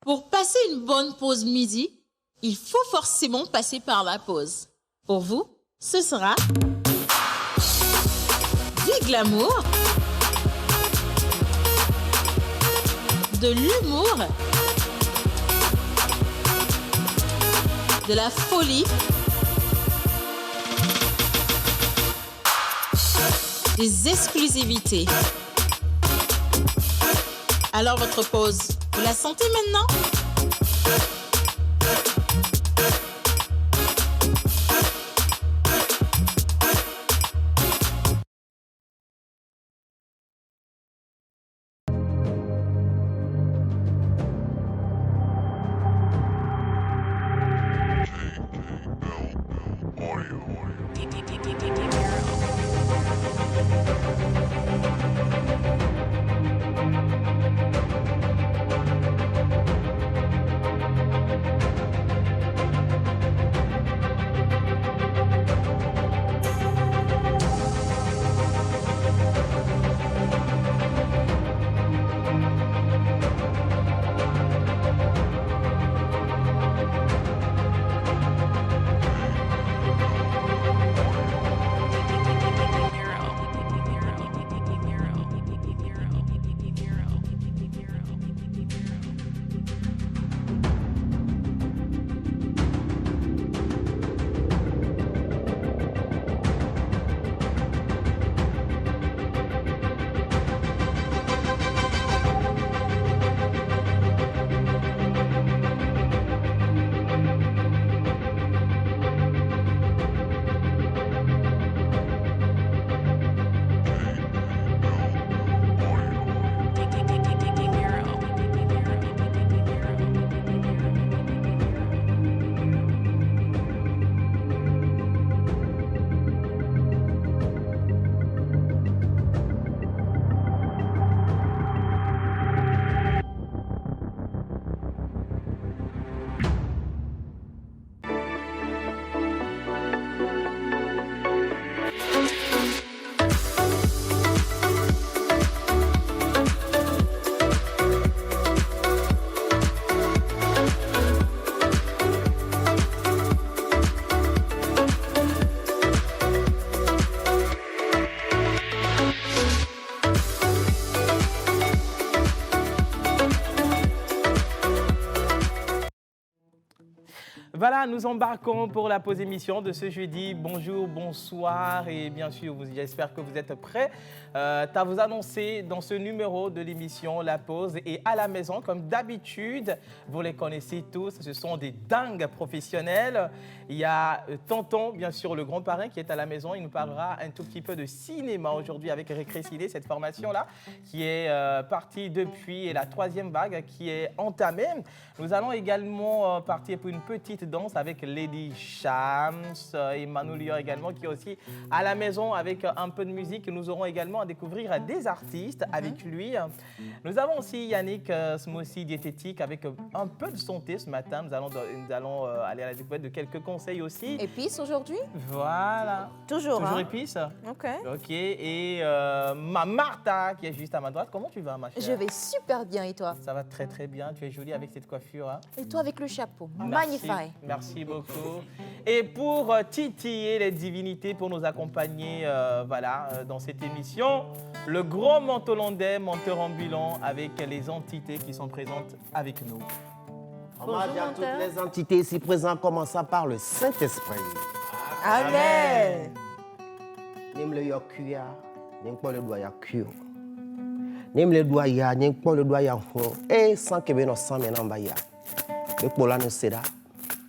Pour passer une bonne pause midi, il faut forcément passer par la pause. Pour vous, ce sera du glamour, de l'humour, de la folie, des exclusivités. Alors votre pause, vous la sentez maintenant? Voilà, nous embarquons pour la pause émission de ce jeudi. Bonjour, bonsoir et bien sûr, j'espère que vous êtes prêts à vous annoncer dans ce numéro de l'émission La Pause. Et à la maison, comme d'habitude, vous les connaissez tous, ce sont des dingues professionnels. Il y a Tonton, bien sûr, le grand parrain qui est à la maison. Il nous parlera un tout petit peu de cinéma aujourd'hui avec Récré Ciné, cette formation-là qui est partie depuis la 3e vague qui est entamée. Nous allons également partir pour une petite danse avec Lady Shams et Manu Lior également qui est aussi à la maison avec un peu de musique. Nous aurons également à découvrir des artistes avec lui. Nous avons aussi Yannick Smossi diététique avec un peu de santé ce matin. Nous allons aller à la découverte de quelques conseils aussi. Épices aujourd'hui? Voilà. Toujours épices. Ok. Ok. Et ma Martha qui est juste à ma droite. Comment tu vas, ma chère? Je vais super bien et toi? Ça va très très bien. Tu es jolie avec cette coiffure. Hein? Et toi avec le chapeau? Merci. Magnifique. Merci beaucoup. Et pour titiller les divinités, pour nous accompagner dans cette émission, le grand mentholondais, menteur ambulant avec les entités qui sont présentes avec nous. Hommage à toutes les entités ici présentes, commençant par le Saint-Esprit. Amen. Nim le yokuya, nim pas le doigt yakuyo. Nim le doigt ya, nim pas le doigt yahu. Et sans que ben sans maintenant baya. Le polano seda.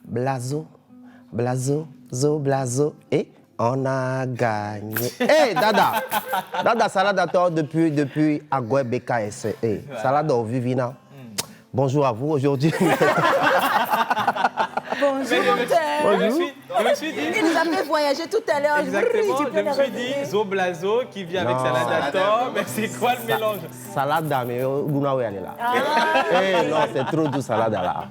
Blazo, blazo, zo, blazo, et on a gagné. Hey, Dada! Dada, salade à toi depuis Agoué BKS. Hey, salade au Vivina. Bonjour à vous aujourd'hui. Bonjour, Bonjour. Je me suis dit... Il nous a fait voyager tout à l'heure. Exactement, je me suis dit Zoblazo qui vient avec salade à tort, mais c'est quoi le mélange? Salade mais Luna est là. Non, c'est trop doux salade là.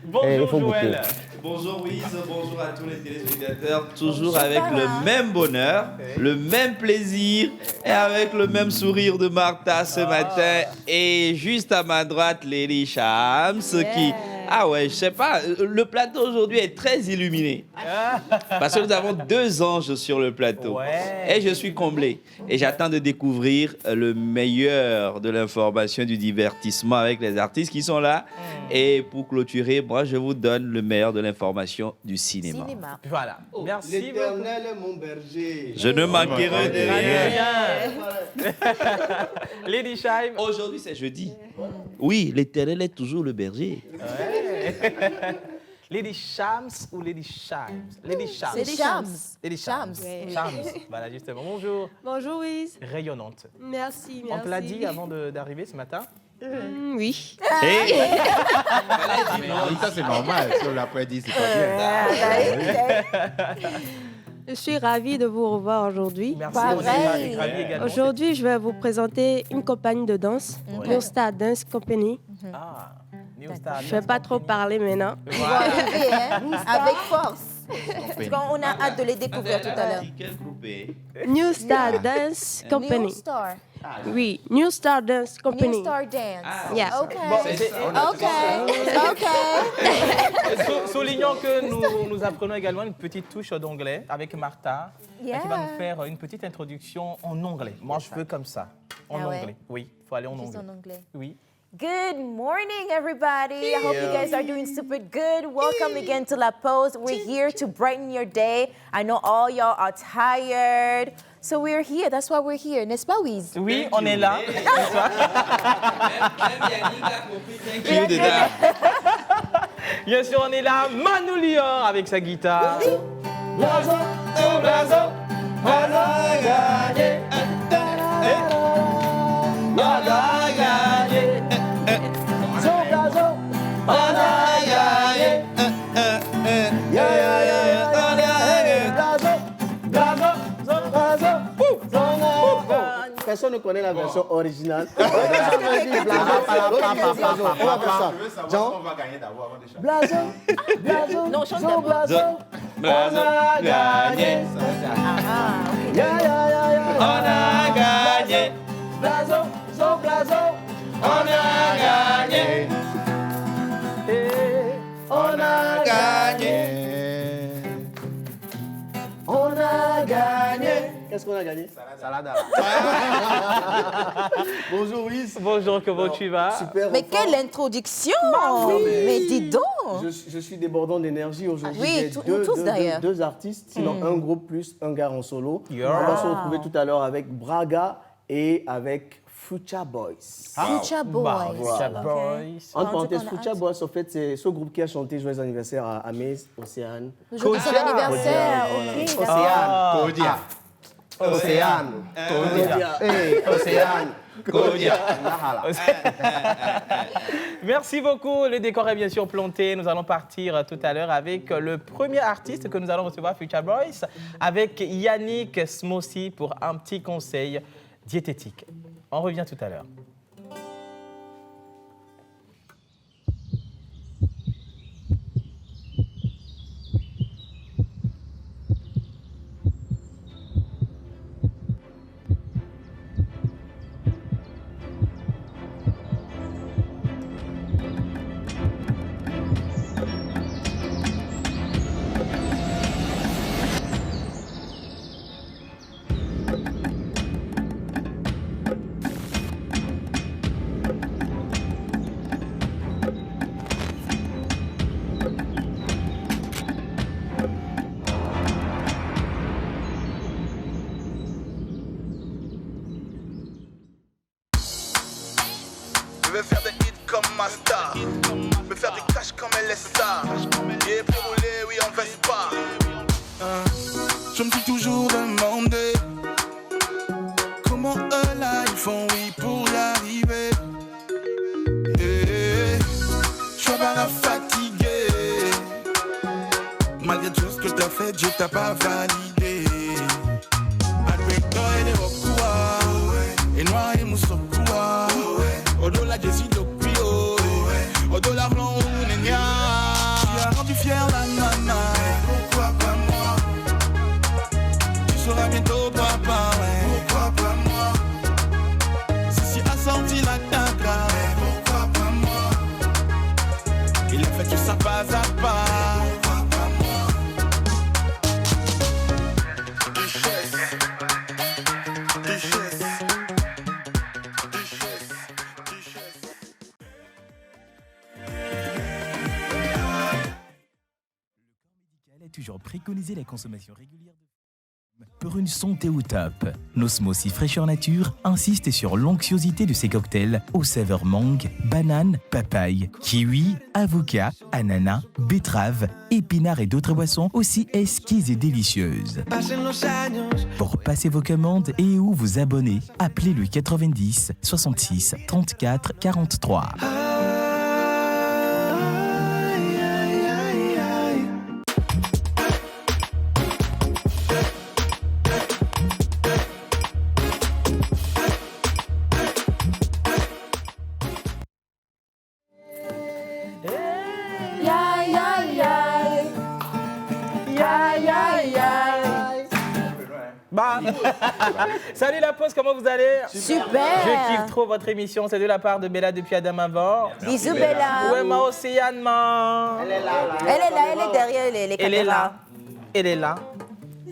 Bonjour il faut Joël. Bonjour Wiz, bonjour à tous les téléspectateurs. Toujours avec le même bonheur, le même plaisir et avec le même sourire de Martha ce matin. Et juste à ma droite, Lady Shams qui... Ah ouais, je sais pas, le plateau aujourd'hui est très illuminé. Parce que nous avons 2 anges sur le plateau. Et je suis comblé. Et j'attends de découvrir le meilleur de l'information, du divertissement avec les artistes qui sont là. Et pour clôturer, moi, je vous donne le meilleur de l'information du cinéma. Voilà. Merci. L'Éternel est mon berger. Je ne manquerai de rien. Lady Shime. Aujourd'hui, c'est jeudi. Oui, l'Éternel est toujours le berger. Lady Shams ou Lady Shimes? Lady Shams. C'est Shams. Lady Shams. Shams. Shams. Voilà, justement. Bonjour. Bonjour, Wiz. Rayonnante. Merci, merci. On te l'a dit avant d'arriver ce matin? Oui. Hey. Ça, c'est normal. Si on l'a pas dit, c'est pas bien. Je suis ravie de vous revoir aujourd'hui. Merci. Pas On est vrai. ravis également. Aujourd'hui, je vais vous présenter une compagnie de danse, New Star Dance Company. Ah, New Star. Je ne vais pas trop parler maintenant. On va arriver, hein, avec force. Parce qu'on a hâte de les découvrir tout à l'heure. Quel groupe est? New Star Dance New Company. Star. Oui, New Star Dance Company. New Star Dance. Yeah. OK. c'est- OK. Soulignons que nous apprenons également une petite touche d'anglais avec Martha, Yeah. qui va nous faire une petite introduction en anglais. Moi, je veux comme ça, en Ah ouais? anglais. Oui, il faut aller en Juste anglais. en anglais. Oui. Good morning, everybody. I hope you guys are doing super good. Welcome again to La Pause. We're here to brighten your day. I know all y'all are tired. So we're here. That's why we're here. N'est-ce pas, Wiz? Oui, on est là. Thank you, Dada. Bien sûr, on est là. Manu Lior avec sa guitare. Blazo, oh blazo, on a gagné. On a gagné. Son blazo, on a gagné. Yeah, yeah, yeah, on a gagné. Blazo, blazo, son blazo, on a gagné. Personne ne connaît la version originale. On va faire ça. Jean, On va gagner d'abord avant de chanter. blazo, blazo, Non, chante son d'abord. blazo, Blazo. On a gagné. Ah, OK. ya, ya, ya, ya. On a gagné. Blazo, son blazo, on a gagné. Eh, on a gagné. On a gagné. Qu'est-ce qu'on a gagné? Salada. Bonjour, Wiz. Bonjour, comment tu vas? Super. Mais en quelle forme. introduction! oui. Mais dis donc! Je suis débordant d'énergie aujourd'hui. Ah oui, J'ai nous tous, d'ailleurs. deux artistes, sinon un groupe plus un gars en solo. Yeah. On va se retrouver tout à l'heure avec Braga et avec Future Boys. Future Boys. Bah, Future Ok. Boys. En En tout parenthèse, cas, on a Future hâte. Boys, en fait, c'est ce groupe qui a chanté Joyeux anniversaire à Maze, Océane. Aujourd'hui, c'est l'anniversaire. OK, d'accord. Ah. Kodia. Océane. Kodia. Hey, Océane. Kodia. Nahala. Merci beaucoup. Le décor est bien sûr planté. Nous allons partir tout à l'heure avec le premier artiste que nous allons recevoir, Future Boys, avec Yannick Smossi pour un petit conseil diététique. On revient tout à l'heure. Je vais faire des hits comme ma star. Me faire des cash comme elle est star. Et puis rouler, oui, on veste pas. Je me suis toujours demandé comment eux là ils font, oui, pour y arriver. Je suis pas fatigué. Malgré tout ce que t'as fait, Dieu t'a pas validé. Adwekto et les Okua. Et noir et Moussokua. Au-delà des îles de Prio. Au-delà de l'Arlon ou Nenya. Tu as rendu fier la toujours préconiser la consommation régulière de pour une santé au top. Nosmos Fraîcheur Nature insiste sur l'onctuosité de ses cocktails aux saveurs mangue, banane, papaye, kiwi, avocat, ananas, betterave, épinards et d'autres boissons aussi exquises et délicieuses. Pour passer vos commandes et ou vous abonner, appelez le 90 66 34 43. Bah. Salut la pause, comment vous allez? Super. Je kiffe trop votre émission, c'est de la part de Bella depuis Adamavor. Bisous Bella. Où est ma Océane, ma? Elle est là, elle est derrière les caméras. Elle est là,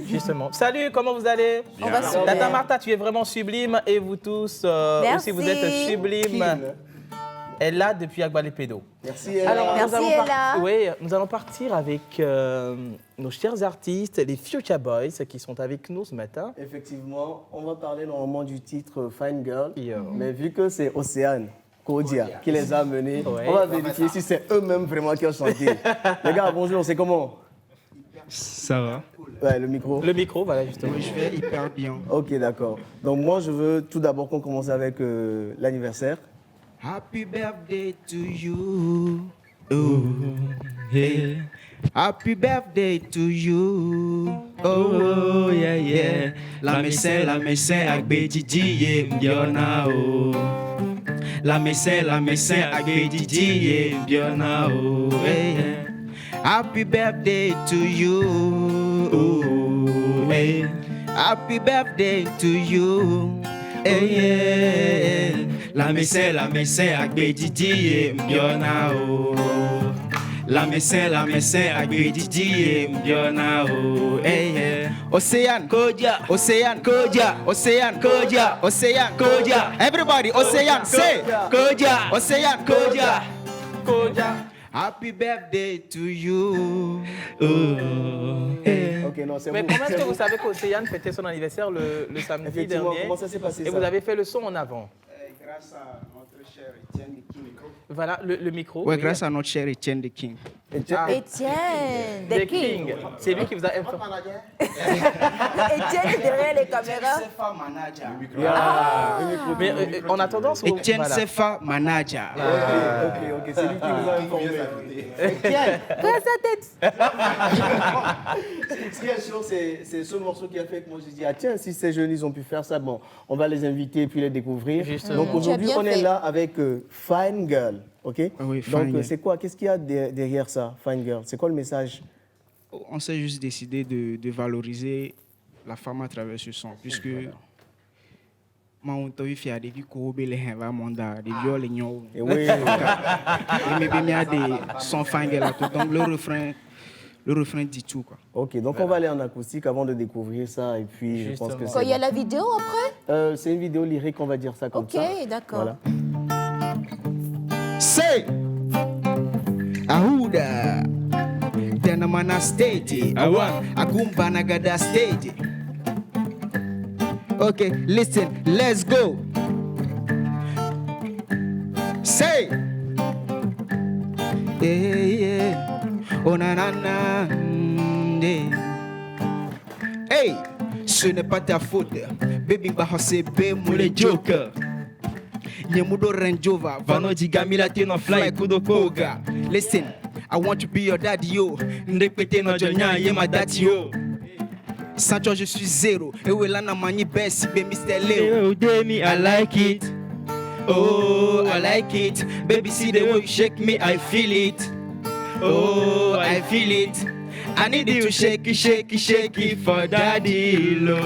justement. Salut, comment vous allez? On va super. Tata Martha, tu es vraiment sublime et vous tous aussi vous êtes sublimes. Elle est là depuis Agbalépédo. Merci, Ella. Alors, Merci, Ella. Oui, nous allons partir avec nos chers artistes, les Future Boys, qui sont avec nous ce matin. Effectivement, on va parler normalement du titre Fine Girl, mais vu que c'est Océane Kodia qui les a menés, on va vérifier si c'est eux-mêmes vraiment qui ont chanté. Les gars, bonjour, c'est comment? Ça va. Ouais, le micro. Le micro, voilà, justement. Oui, je vais hyper bien. Ok, d'accord. Donc moi, je veux tout d'abord qu'on commence avec l'anniversaire. Happy birthday to you. Oh, yeah. Happy birthday to you. Oh, yeah, yeah. La messe, agbe Didi, mbiona, oh. La messe, agbe Didi, mbiona, oh, yeah. Happy birthday to you. Oh, yeah. Happy birthday to you. Yeah. La messe, agbe Didi, mbiona, oh. La messe, agbe Didi, mbiona, oh. Yeah. Océane, Kodia, Océane, Kodia, Océane, Kodia, Océane, Kodia. Everybody, Océane, say Kodia, Océane, Kodia, Kodia. Happy birthday to you. Oh, yeah. Ok, non, c'est Mais bon. comment est-ce que vous savez qu'Océane fêtait son anniversaire le samedi Effectivement, dernier? comment ça s'est passé Et ça? vous avez fait le son en avant. Grâce à notre cher Etienne de King. Voilà, le micro. Ouais, oui. grâce à notre cher Etienne de King. Étienne, The The King. C'est lui qui vous a Étienne est derrière les caméras. Mais en attendant, Etienne voilà. Sefa Manager. Ok, c'est lui qui vous a informé. Prends sa tête. Ce qui est sûr, c'est ce morceau qui a fait que moi j'ai dit, ah tiens, si ces jeunes ils ont pu faire ça, bon, on va les inviter et puis les découvrir. Justement. Donc aujourd'hui, Tu as on bien est fait. là avec Fine Girl, ok? Oui, Fine Donc Girl. c'est quoi? Qu'est-ce qu'il y a derrière ça, Fine Girl? C'est quoi le message? On s'est juste décidé de valoriser la femme à travers ce son, puisque moi, on t'a vu faire des vies corrobées, les monda, des viols, les nions. Et oui, Et mais il y a des sons fine girl à tout. Donc le refrain dit tout, quoi. ok, donc on va aller en acoustique avant de découvrir ça et puis je pense que Quand il y a la vidéo après? c'est une vidéo lyrique, on va dire ça comme ça. Ok, d'accord. Voilà. Say, Ahuda, Denamana stage, Awan, Agumba Nagada stage. Okay, listen, let's go. Say, yeah, yeah, oh na na na, yeah. Hey, ce n'est pas ta faute, baby, bah c'est bé moule joker. Nyemudo Ranjova, Vano Jigamila Tino Fly Kudo Koga. Listen, I want to be your daddy, yo. Ndepete no Jonya, ye my daddy, yo. Sans toi, je suis zéro. Et où est la mani best, be Mr. Leo. Demi, I like it. Oh, I like it. Baby, see the way you shake me, I feel it. Oh, I feel it. I need you to shake it for daddy, lo.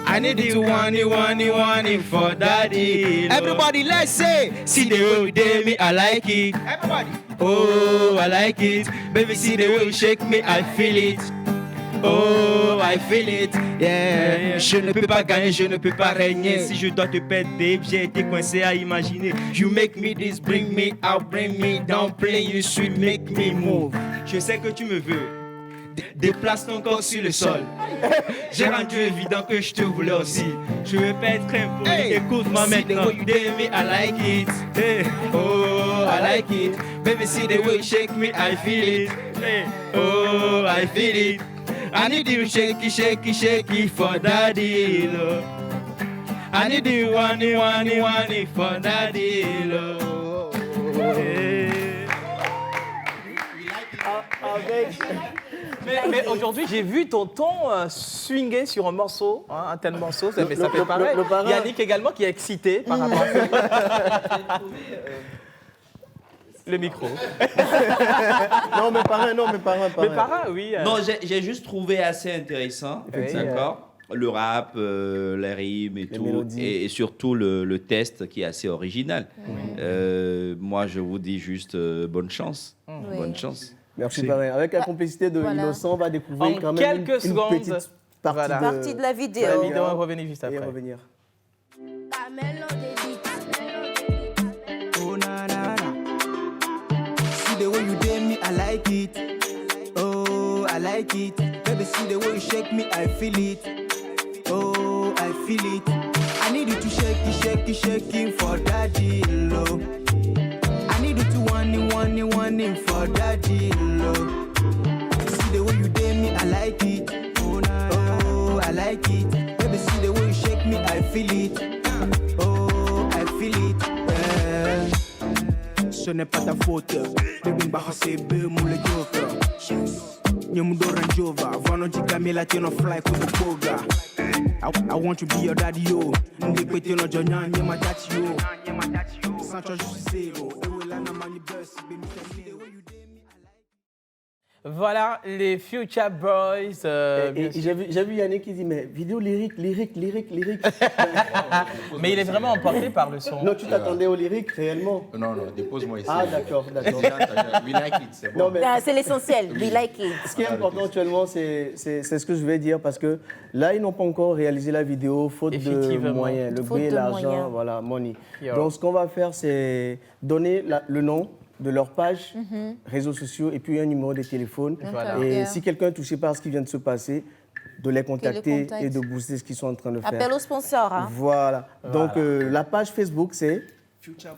I need you want it for daddy. Everybody, let's say, see the way you dare me, I like it. Everybody, oh, I like it. Baby, see the way you shake me, I feel it. Oh, I feel it. Yeah. Je ne peux pas gagner, je ne peux pas régner. Si je dois te perdre, babe, j'ai été coincé à imaginer. You make me this, bring me out, bring me down, play you sweet, make me move. Je sais que tu me veux. Déplace ton corps sur le sol. J'ai rendu évident que je te voulais aussi. Je vais pas être impoli. Écoute-moi maintenant. You did me, I like it. Hey, oh, I like it. Baby, see the way you shake me, I feel it. Hey, oh, I feel it. I need you shaky, shaky, shaky for daddy, love. I need you one for daddy, love. Hey. Mais aujourd'hui, j'ai vu tonton swinguer sur un morceau, un tel morceau, ça fait pareil. Yannick également qui est excité par rapport à ça. Le micro. Non, mes parents. Mes parents, oui. Non, j'ai juste trouvé assez intéressant, d'accord, le rap, les rimes et tout, et surtout le test qui est assez original. Moi, je vous dis juste bonne chance. Bonne chance. Merci, pareil. Avec la complicité de Innocent, on va découvrir quand même une petite partie de la vidéo. La vidéo, on va revenir juste après. Oh, na, na, na. See the way you did me, I like it. Oh, I like it. Baby, see the way you shake me, I feel it. Oh, I feel it. I need you to shake it for daddy, low. I need you to want it for daddy, low. See the way you did me, I like it. Oh, I like it. Baby, see the way you shake me, I feel it. Oh, I feel it. Ce n'est pas ta faute. Baby, bah c'est be moule joker. Nyamudora Jova, Vano Jikamila Tino fly to the boga. I want to be your daddy, yo. Ndipete no Jonya, Nyama that's you. Sancho Zero, Ewelana Mani Bus, baby, Voilà, les Future Boys. J'ai vu Yannick qui dit, mais vidéo lyrique. Mais il est vraiment emporté par le son. Non, tu t'attendais au lyrique réellement? Non, dépose-moi ici. Ah, d'accord. We like it, c'est bon. C'est l'essentiel, we like it. Ce qui est important actuellement, c'est ce que je vais dire, parce que là, ils n'ont pas encore réalisé la vidéo, faute de moyens. Le bruit et l'argent, voilà, money. Donc, ce qu'on va faire, c'est donner le nom de leur page, réseaux sociaux, et puis un numéro de téléphone. Et si quelqu'un est touché par ce qui vient de se passer, de les contacter et de booster ce qu'ils sont en train de faire. Appel aux sponsors. Hein. Voilà. Donc, la page Facebook, c'est Future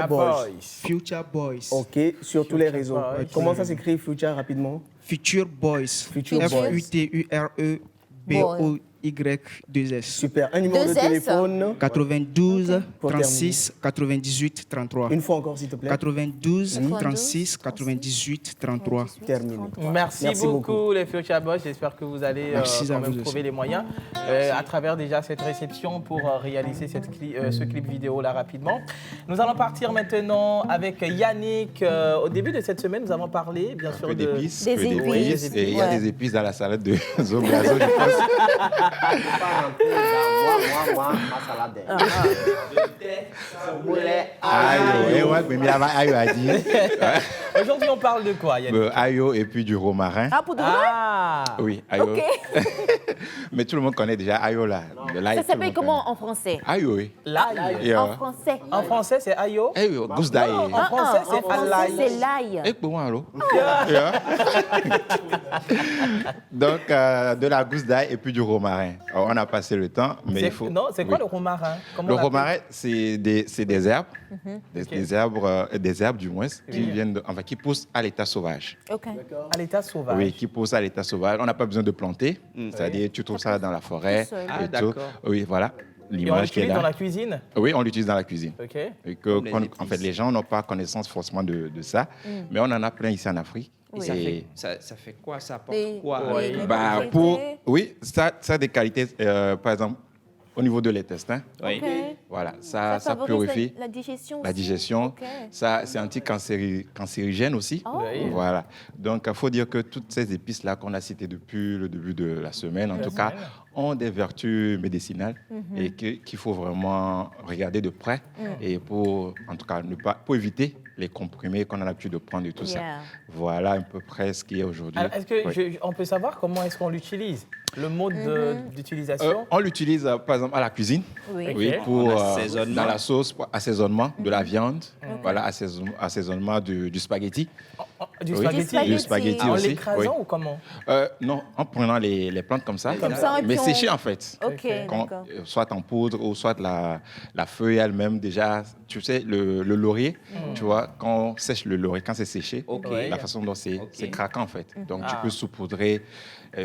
Boys. Future Boys. OK, sur tous les réseaux. Comment ça s'écrit, Future, rapidement? Future Boys. Futureboys2S. Super. Un numéro de téléphone? 92 36 98 33. Une fois encore, s'il te plaît. 92 36 98 33. Terminé. Merci beaucoup, les Future Boys. J'espère que vous allez quand même trouver les moyens à travers déjà cette réception pour réaliser ce clip vidéo là rapidement. Nous allons partir maintenant avec Yannick. Au début de cette semaine, nous avons parlé bien sûr d'épices. Des épices. Et il y a des épices dans la salade de Zombrazo, je pense. Moi, ma salade. Aujourd'hui, on parle de quoi, Yannick? Ayo et puis du romarin. Ah, pour de vrai? Oui, ayo. Ok. Mais tout le monde connaît déjà ayo là. Ça s'appelle comment en français? Ayo, oui. L'ail. En français. En français, c'est ayo. Ayo, gousse d'ail. En français, c'est l'ail. C'est l'ail. Et pour moi, alors. Donc, de la gousse d'ail et puis du romarin. Alors, on a passé le temps, mais il faut... Non, c'est quoi le romarin? Le romarin, c'est des herbes, des herbes du moins, qui poussent à l'état sauvage. Okay. À l'état sauvage. Oui, qui poussent à l'état sauvage. On n'a pas besoin de planter, c'est-à-dire tu trouves ça dans la forêt. Ah, d'accord. Oui, voilà. Et on l'utilise dans la cuisine? Oui, on l'utilise dans la cuisine. Ok. Et en fait, les gens n'ont pas connaissance forcément de ça, mais on en a plein ici en Afrique. Oui. Ça fait quoi? Ça apporte quoi? Oui, ça a des qualités, par exemple, au niveau de l'intestin. Oui. Voilà, ça purifie la digestion. La digestion. Okay. Ça, c'est anti-cancérigène aussi. Oh. Voilà. Donc, il faut dire que toutes ces épices-là qu'on a citées depuis le début de la semaine, en tout cas, ont des vertus médicinales et qu'il faut vraiment regarder de près et pour éviter les comprimés qu'on a l'habitude de prendre et tout ça. Voilà à peu près ce qui est aujourd'hui. Est-ce qu'on peut savoir comment est-ce qu'on l'utilise? Le mode d'utilisation? On l'utilise par exemple à la cuisine, pour dans la sauce, pour assaisonnement de la viande, voilà, assaisonnement du spaghetti. Du oui, spaghetti. Du spaghetti En aussi. l'écrasant ou comment? Non, en prenant les plantes comme ça. et Mais puis séchées en fait. Ok, d'accord. Soit en poudre ou soit la feuille elle-même déjà. Tu sais, le laurier, tu vois, quand on sèche le laurier, quand c'est séché, la façon dont c'est craquant en fait. Donc tu peux saupoudrer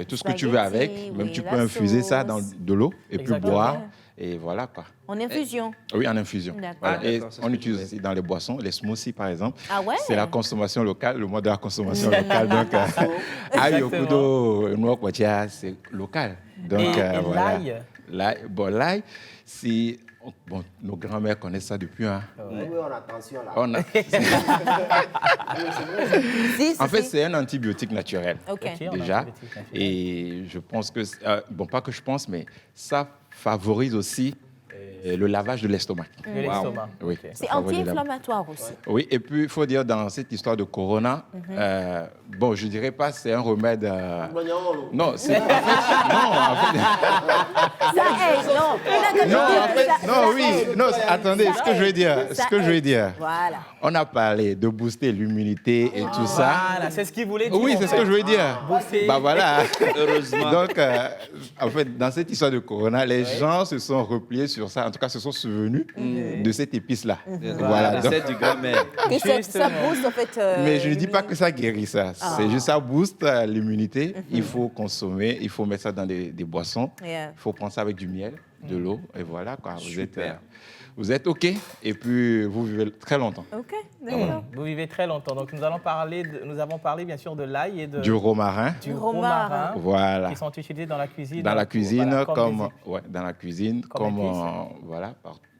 tout ce que tu veux avec. Même tu peux infuser ça dans de l'eau et puis boire. Et voilà quoi. En infusion? Oui, en infusion. D'accord. Et on utilise aussi dans les boissons, les smoothies par exemple. Ah ouais? C'est la consommation locale, le mois de la consommation locale. Donc, Ayokudo, Noakwatia, c'est local. Donc, et voilà. L'ail? C'est. Bon, nos grands-mères connaissent ça depuis. Hein. Oui, on a attention là. En fait, c'est un antibiotique naturel. Déjà. Et je pense que. Bon, pas que je pense, mais ça favorise aussi le lavage de l'estomac. Oui, c'est anti-inflammatoire aussi. Oui, et puis il faut dire dans cette histoire de corona, bon, je dirais pas c'est un remède. Non, c'est en fait, attendez, ce que je veux dire, Voilà. on a parlé de booster l'immunité et tout ça. Voilà, c'est ce qu'il voulait dire. Oui, c'est ce que je veux dire. Bah voilà. Heureusement. Donc, en fait, dans cette histoire de corona, les gens se sont repliés sur ça. En tout cas, se sont souvenus de cette épice-là. Voilà, recette du grand-mère. Ça booste en fait. Mais je ne dis pas que ça guérit ça. C'est juste ça booste l'immunité. Il faut consommer, il faut mettre ça dans des boissons. Il faut prendre ça avec du miel, de l'eau, et voilà quoi. Vous êtes OK et puis vous vivez très longtemps. OK, d'accord. Vous vivez très longtemps. Donc nous avons parlé bien sûr de l'ail et du romarin. Du romarin. Voilà. Qui sont utilisés dans la cuisine. Dans la cuisine, voilà,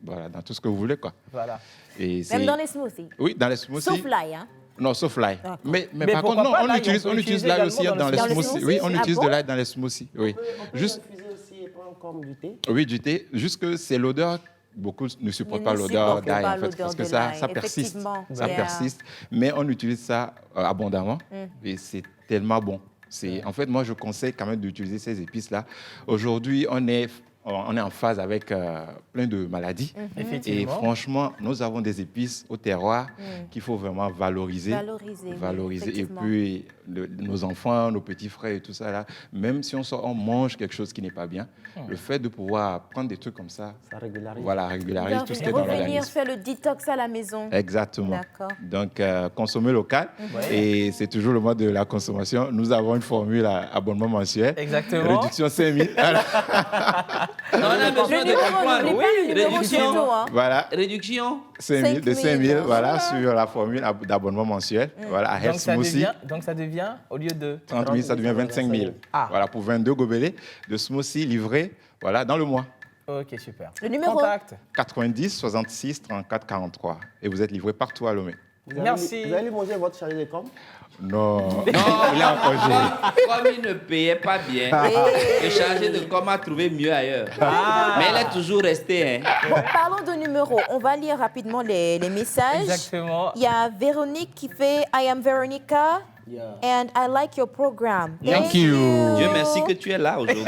voilà, dans tout ce que vous voulez quoi. Voilà. Et même dans les smoothies. Oui, dans les smoothies. Sauf l'ail, hein. Non, sauf l'ail. Mais par contre, non, on utilise l'ail aussi dans les smoothies. Oui, on utilise de l'ail dans les smoothies. Oui. On peut infuser aussi et prendre comme du thé. Oui, du thé. Juste que c'est l'odeur. Beaucoup ne supportent pas l'odeur d'ail en fait, parce que ça persiste. Ça persiste. Mais on utilise ça abondamment et c'est tellement bon. En fait, moi, je conseille quand même d'utiliser ces épices-là. Aujourd'hui, on est en phase avec plein de maladies. Et franchement, nous avons des épices au terroir qu'il faut vraiment valoriser. Et puis, nos enfants, nos petits frères et tout ça, là, même si on mange quelque chose qui n'est pas bien, le fait de pouvoir prendre des trucs comme ça régularise tout ce qui est dans l'organisme. Revenir faire le détox à la maison. Exactement. Donc, consommer local. Et c'est toujours le mois de la consommation. Nous avons une formule à abonnement mensuel. Exactement. Réduction 5 000. On a besoin de comprendre. Oui, réduction. Voilà. Réduction 5 000, voilà, sur la formule d'abonnement mensuel. Voilà, à Health Smoothie. Donc ça devient, au lieu de 30 000, ça devient 25 000. Voilà, pour 22 gobelets de smoothie livrés, voilà, dans le mois. Ok, super. Le numéro Contact 90 66 34 43. Et vous êtes livré partout à Lomé. Merci. Vous allez manger votre chargé de com? Non, il est en congé. Comme il ne payait pas bien, le chargé de com a trouvé mieux ailleurs. Mais elle est toujours restée. Bon, parlons de numéros. On va lire rapidement les messages. Exactement. Il y a Véronique qui fait I am Veronica. And I like your program. Thank you. Dieu merci que tu es là aujourd'hui.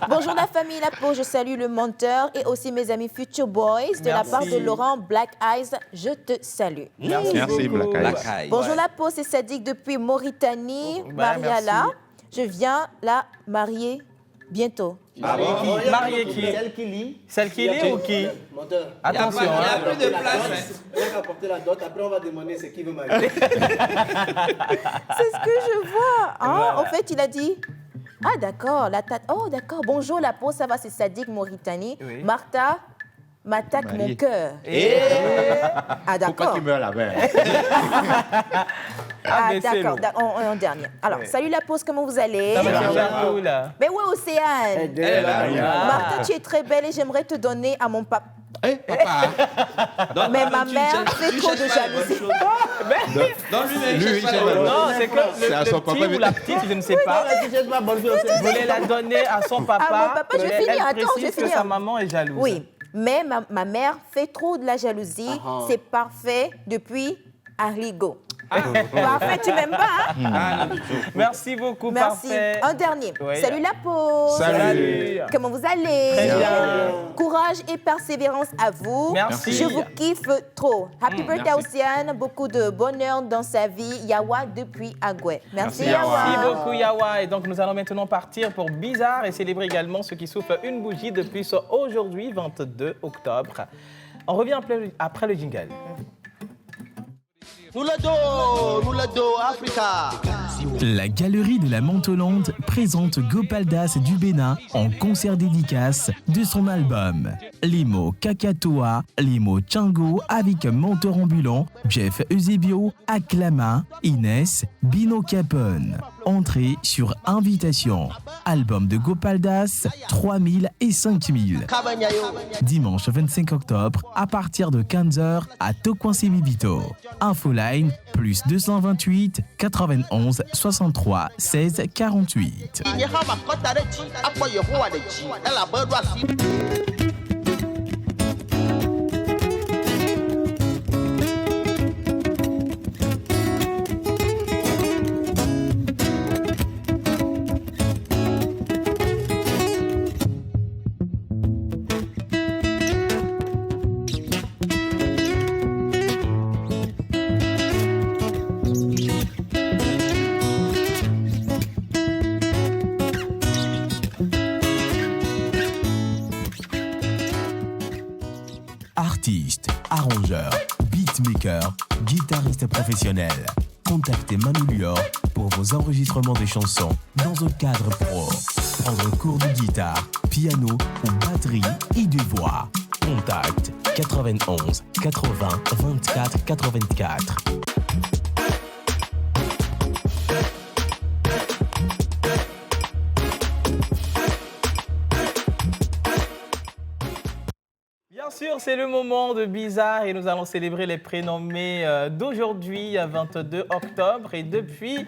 Bonjour la famille La Peau, je salue le monteur et aussi mes amis Future Boys de la part de Laurent Black Eyes. Je te salue. Merci Black Eyes. Bonjour La Peau, c'est Sadiq depuis Mauritanie. Mariala, je viens la marier bientôt. Marier qui? Celle qui lit. Celle qui lit ou qui? Monteur. Attention. Il n'y a plus de place. On va apporter la dot, après on va demander c'est qui veut marier. C'est ce que je vois. Voilà. En fait, il a dit... Ah d'accord, oh d'accord, bonjour La Peau, ça va, c'est Sadiq Mauritanie. Oui. Martha m'attaque mon cœur. Ah d'accord. Faut pas qu'il meure la veille. Ah d'accord, en dernier. Alors, salut La Pause, comment vous allez? Ça va bien, cool. Mais ouais, Océane. Martha, tu es très belle et j'aimerais te donner à mon papa. Papa. Mais ma mère fait trop de jalousie. Non, c'est que le petit ou la petite, je ne sais pas, voulait la donner à son papa. À mon papa, je vais finir, attends, je vais finir. Sa maman est jalouse. Oui, mais ma mère fait trop de la jalousie. C'est parfait depuis Arrigo. Parfait, tu m'aimes pas, hein? Ah, non. Merci beaucoup, Merci. parfait. Un dernier. Oui. Salut la pause. Salut. Comment vous allez? Très bien. Courage et persévérance à vous. Merci. Je vous kiffe trop. Happy birthday, merci. Océane. Beaucoup de bonheur dans sa vie. Yawa depuis Agoué. Merci, Yawa. Merci beaucoup, Yawa. Et donc, nous allons maintenant partir pour Bizarre et célébrer également ceux qui soufflent une bougie depuis aujourd'hui, 22 octobre. On revient après le jingle. Nous le dos, Africa. La Galerie de la Montolande présente Gopaldas du Bénin en concert dédicace de son album. Les mots Kakatoa, les mots Tchango avec Mentor Ambulant, Jeff Eusebio, Aklama, Inès, Bino Capone. Entrée sur invitation. Album de Gopaldas, 3000 et 5000. Dimanche 25 octobre à partir de 15h à Tokwansi Bibito. Infoline plus 228 91 63 16 48. Artiste, arrangeur, beatmaker, guitariste professionnel. Contactez Manu Lior pour vos enregistrements de chansons dans un cadre pro. Prendre cours de guitare, piano ou batterie et de voix. Contact 91 80 24 84. Bien sûr, c'est le moment de Bizarre et nous allons célébrer les prénommés d'aujourd'hui, 22 octobre. Et depuis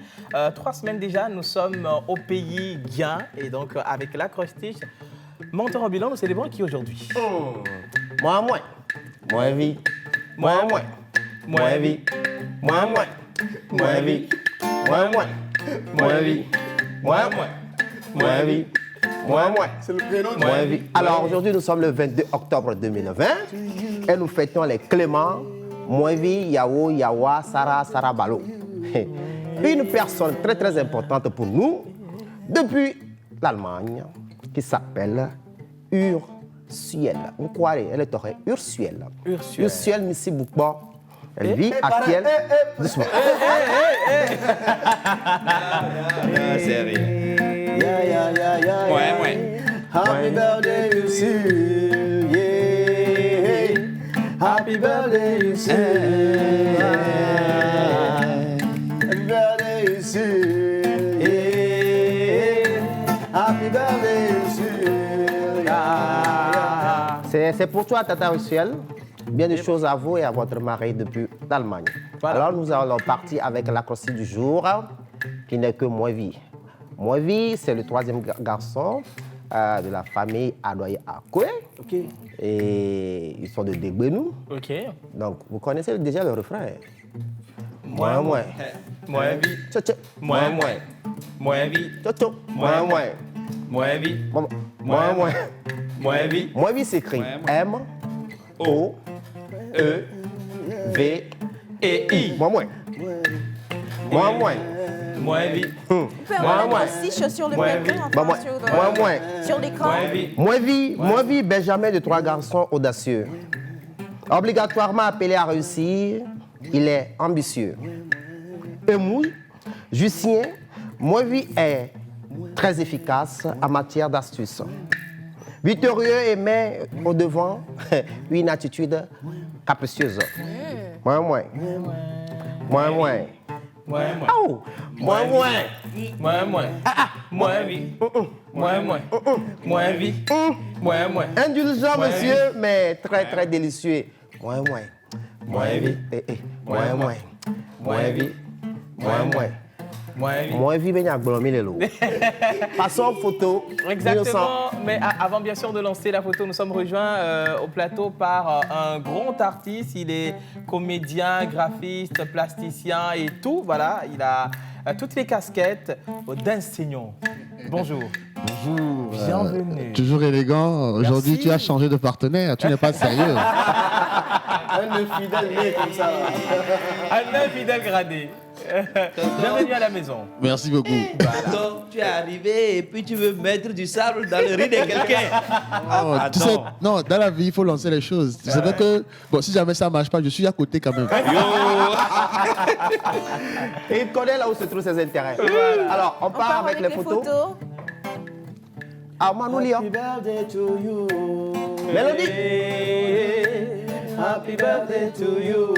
3 semaines déjà, nous sommes au pays Gien. Et donc, avec l'acrostiche Mentor Ambulant, nous célébrons qui aujourd'hui? Moi, vie. Moi, vie. Moi, vie. Moi, vie. Moi, vie. C'est le prénom de vie. Alors aujourd'hui, nous sommes le 22 octobre 2020 et nous fêtons les Clément, Moevi, Yao, Yawa, Sarah, Sarah Balo. Une personne très très importante pour nous depuis l'Allemagne qui s'appelle Ursuel. Vous croyez, elle est Ursuel. Ursuel Missi Boukba. Elle vit à Kiel. Doucement. C'est rien. Ouais. Happy birthday, Ursul. Yeah. Happy birthday, Ursul. Happy birthday, Ursul. Yeah. Happy birthday, Ursul. C'est pour toi, Tata Ursuel. Bien des choses à vous et à votre mari depuis l'Allemagne. Voilà. Alors nous allons partir avec l'acrostiche du jour, qui n'est que Moevi. Moevi, c'est le 3e garçon de la famille Adoye Akwe. Okay. Et ils sont de Degbenou. Okay. Donc, vous connaissez déjà le refrain. Moevi. Moevi s'écrit M-O-E-V-E-I. Sur le sur l'écran. Moevi, Benjamin de 3 garçons audacieux. Obligatoirement appelé à réussir, il est ambitieux. Émou, Justien, Moevi est très efficace en matière d'astuce. Victorieux et met au devant une attitude capricieuse. Moi. Indulgent, monsieur, mais très, très délicieux. Moi. Moi, je vis à Glomilelo. Passons photo. Exactement. Mais avant, bien sûr, de lancer la photo, nous sommes rejoints au plateau par un grand artiste. Il est comédien, graphiste, plasticien et tout. Voilà, il a toutes les casquettes d'enseignant. Bonjour. Bonjour. Bienvenue. Toujours élégant. Aujourd'hui, tu as changé de partenaire. Tu n'es pas sérieux. Un infidèle né comme ça. Un infidèle gradé. Bienvenue à la maison. Merci beaucoup. Donc, tu es arrivé et puis tu veux mettre du sable dans le riz de quelqu'un. Oh, tu sais, non, dans la vie, il faut lancer les choses. C'est vrai que, bon, si jamais ça ne marche pas, je suis à côté quand même. Et il connaît là où se trouvent ses intérêts. Voilà. Alors, on part avec les photos. Armand Lyon. Happy birthday to you. Mélodie. Happy birthday to you.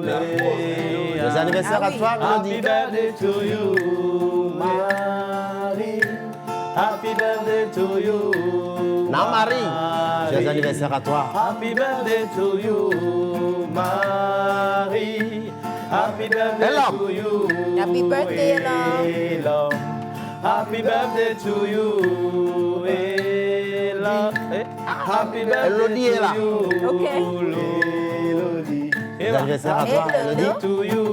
Les anniversaires à toi, Mélodie. Happy birthday to you, Marie. Happy birthday to you. Non, Marie. Les anniversaires à toi. Happy birthday to you, Marie. Happy birthday to you. Happy birthday, Ella. Happy birthday to you, Ella. Happy birthday to you. Okay. Les anniversaires à toi, Mélodie. To you,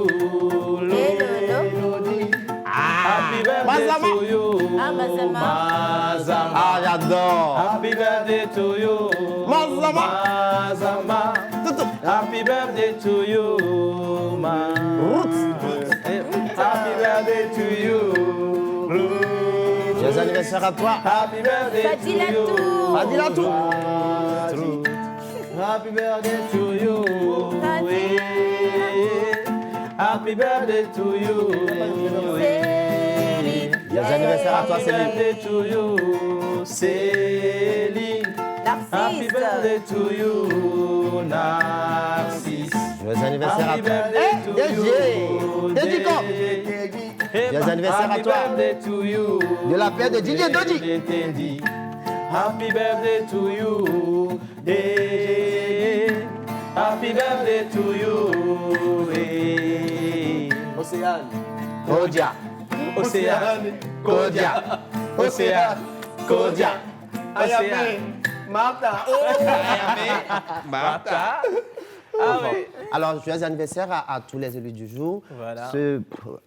Mélodie. Happy birthday to you. Mazama. Ah, j'adore. Happy birthday to you. Mazama. Happy birthday to you, Happy birthday to you. Les anniversaires à toi. Happy birthday to you. Fadilatou. Happy birthday to you. Happy birthday to you. Les anniversaires à toi, Céline. Happy birthday to you, Céline. Happy birthday to you, Narcisse. Les anniversaires à toi. Dédico. Les anniversaires à toi. De la paix de DJ Doji. Happy birthday to you. Happy birthday to you. Océane. Kodia. Océane. Kodia. Océane. Kodia. Ayame. Martha. Martha. Ah oui. Alors, joyeux anniversaire à tous les élus du jour. Voilà. Ceux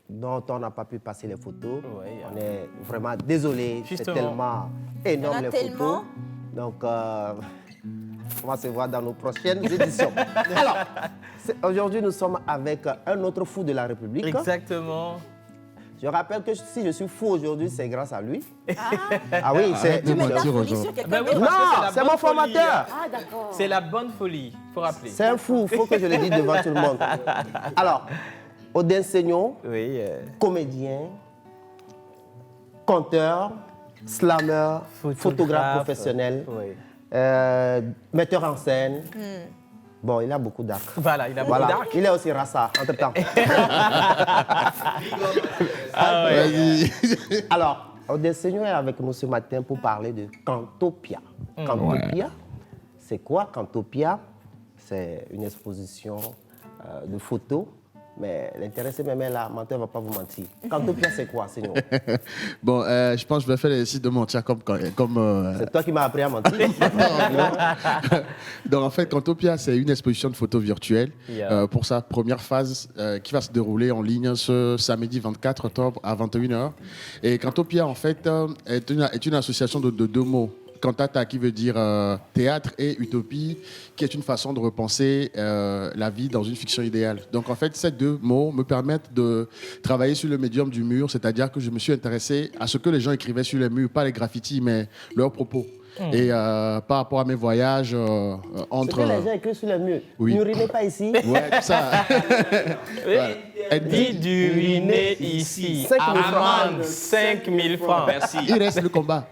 dont on n'a pas pu passer les photos. Oui, on est vraiment désolé. C'est tellement énorme les photos. Donc, on va se voir dans nos prochaines éditions. Alors, aujourd'hui, nous sommes avec un autre fou de la République. Exactement. Je rappelle que si je suis fou aujourd'hui, c'est grâce à lui. Ah oui, c'est... de mentir aux gens. Ben oui, non, c'est mon formateur. Ah, d'accord. C'est la bonne folie, il faut rappeler. C'est un fou, il faut que je le dise devant tout le monde. Alors, Odin Seignon, comédien, conteur, slammer, photographe professionnel, metteur en scène. Bon, il a beaucoup d'arc. Voilà, il a beaucoup d'arc. Il est aussi Rassa, entre-temps. Ah ouais. Alors, Odin Seignon est avec nous ce matin pour parler de Cantopia. Cantopia, c'est quoi Cantopia? C'est une exposition de photos. Mais l'intéressé même là, menteur ne va pas vous mentir. Cantopia, c'est quoi, Seignon? Bon, je pense que je vais faire l'essai de mentir comme C'est toi qui m'as appris à mentir. Donc, en fait, Cantopia, c'est une exposition de photos virtuelles pour sa première phase qui va se dérouler en ligne ce samedi 24 octobre à 21h. Et Cantopia, en fait, est une association de deux mots. Cantata qui veut dire théâtre et utopie qui est une façon de repenser la vie dans une fiction idéale. Donc en fait ces deux mots me permettent de travailler sur le médium du mur, c'est-à-dire que je me suis intéressé à ce que les gens écrivaient sur les murs, pas les graffitis mais leurs propos. Et par rapport à mes voyages entre... Ce que les gens écrivent sur les murs, n'urinez pas ici. Ouais, tout ça. Voilà. Dit d'uriner ici. 5 000 francs. 5 000 francs. Merci. Il reste le combat.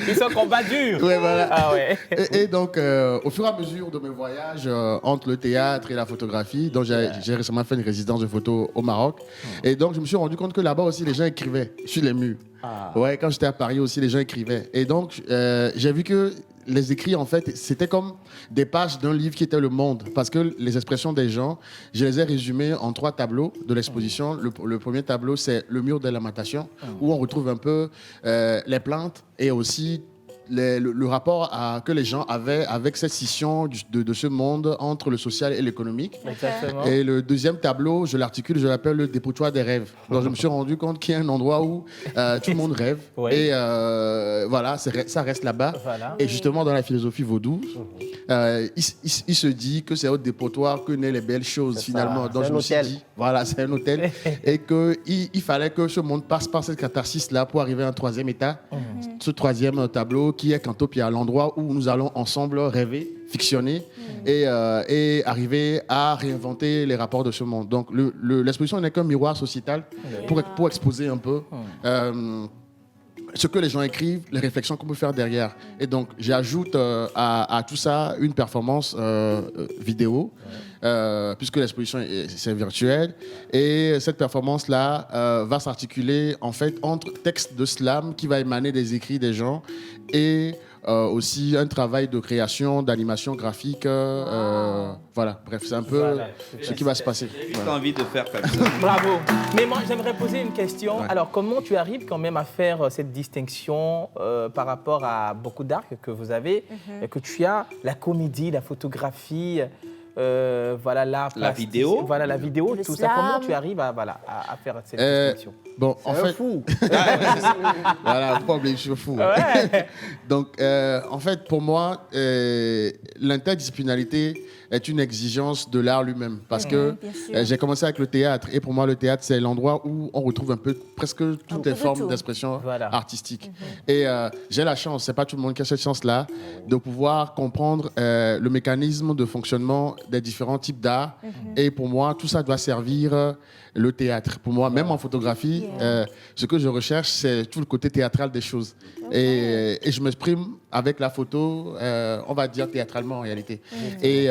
Ils sont combat dur. Ouais, voilà. Ah ouais. Et donc, au fur et à mesure de mes voyages entre le théâtre et la photographie, donc j'ai récemment fait une résidence de photo au Maroc. Et donc, je me suis rendu compte que là-bas aussi, les gens écrivaient sur les murs. Ouais, quand j'étais à Paris aussi, les gens écrivaient. Et donc, j'ai vu que les écrits, en fait, c'était comme des pages d'un livre qui était Le Monde. Parce que les expressions des gens, je les ai résumées en 3 tableaux de l'exposition. Le premier tableau, c'est le mur des lamentations, où on retrouve un peu les plaintes et aussi le rapport que les gens avaient avec cette scission de ce monde entre le social et l'économique. Exactement. Et le deuxième tableau, je l'articule, je l'appelle le dépotoir des rêves. Donc je me suis rendu compte qu'il y a un endroit où tout le monde rêve. Oui. Et voilà, ça reste là-bas. Voilà. Et justement, dans la philosophie vaudou, il se dit que c'est au dépotoir que naissent les belles choses, finalement. Donc je me suis dit, voilà, c'est un hôtel. Et qu'il fallait que ce monde passe par cette catharsis-là pour arriver à un 3e état. Ce 3e tableau qui est Cantopia, l'endroit où nous allons ensemble rêver, fictionner et arriver à réinventer les rapports de ce monde. Donc l'exposition n'est qu'un miroir sociétal pour exposer un peu ce que les gens écrivent, les réflexions qu'on peut faire derrière. Et donc j'ajoute à tout ça une performance vidéo, puisque l'exposition c'est virtuel. Et cette performance-là va s'articuler en fait entre texte de slam qui va émaner des écrits des gens et aussi un travail de création, d'animation graphique. Voilà, bref, c'est un peu ce qui va se passer. J'ai juste envie de faire comme ça. Bravo. Mais moi, j'aimerais poser une question. Ouais. Alors, comment tu arrives quand même à faire cette distinction par rapport à beaucoup d'arts que vous avez, que tu as, la comédie, la photographie, voilà, l'art plastique, la vidéo, voilà, la vidéo, tout ça. Comment tu arrives à faire cette distinction? Bon, en fait, fou. Voilà, problème, je suis fou. Ouais. Donc, en fait, pour moi, l'interdisciplinarité est une exigence de l'art lui-même. Parce que j'ai commencé avec le théâtre. Et pour moi, le théâtre, c'est l'endroit où on retrouve un peu presque toutes les formes d'expression artistique. Et j'ai la chance, c'est pas tout le monde qui a cette chance-là, de pouvoir comprendre le mécanisme de fonctionnement des différents types d'art. Et pour moi, tout ça doit servir le théâtre. Pour moi, même en photographie, ce que je recherche, c'est tout le côté théâtral des choses. Et je m'exprime avec la photo, on va dire théâtralement en réalité. Et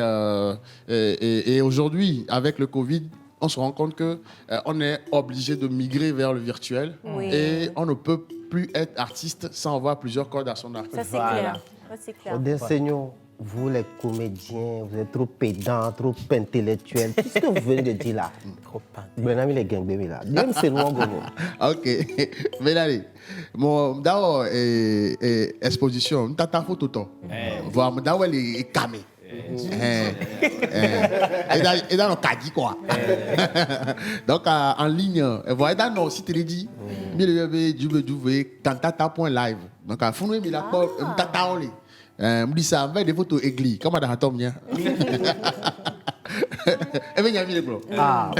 aujourd'hui, avec le Covid, on se rend compte qu'on est obligé de migrer vers le virtuel et on ne peut plus être artiste sans avoir plusieurs cordes à son arc. Ça, c'est clair. Ça, c'est clair. Enseignons, vous les comédiens, vous êtes trop pédants, trop intellectuels. Qu'est-ce que vous venez de dire là? Trop Benami les gangs baby là. Dis-moi c'est loin gogo. Ok. Mais allez, mon d'abord exposition, t'as photo toi. Voir mon d'abord les camé. Et dans le caddie quoi. Donc en ligne, voilà dans nos sites dit www.cantata.live. Donc à fond mais la tata on me dit ça avec des photos églises comme dans Tom nia. Et bien il y a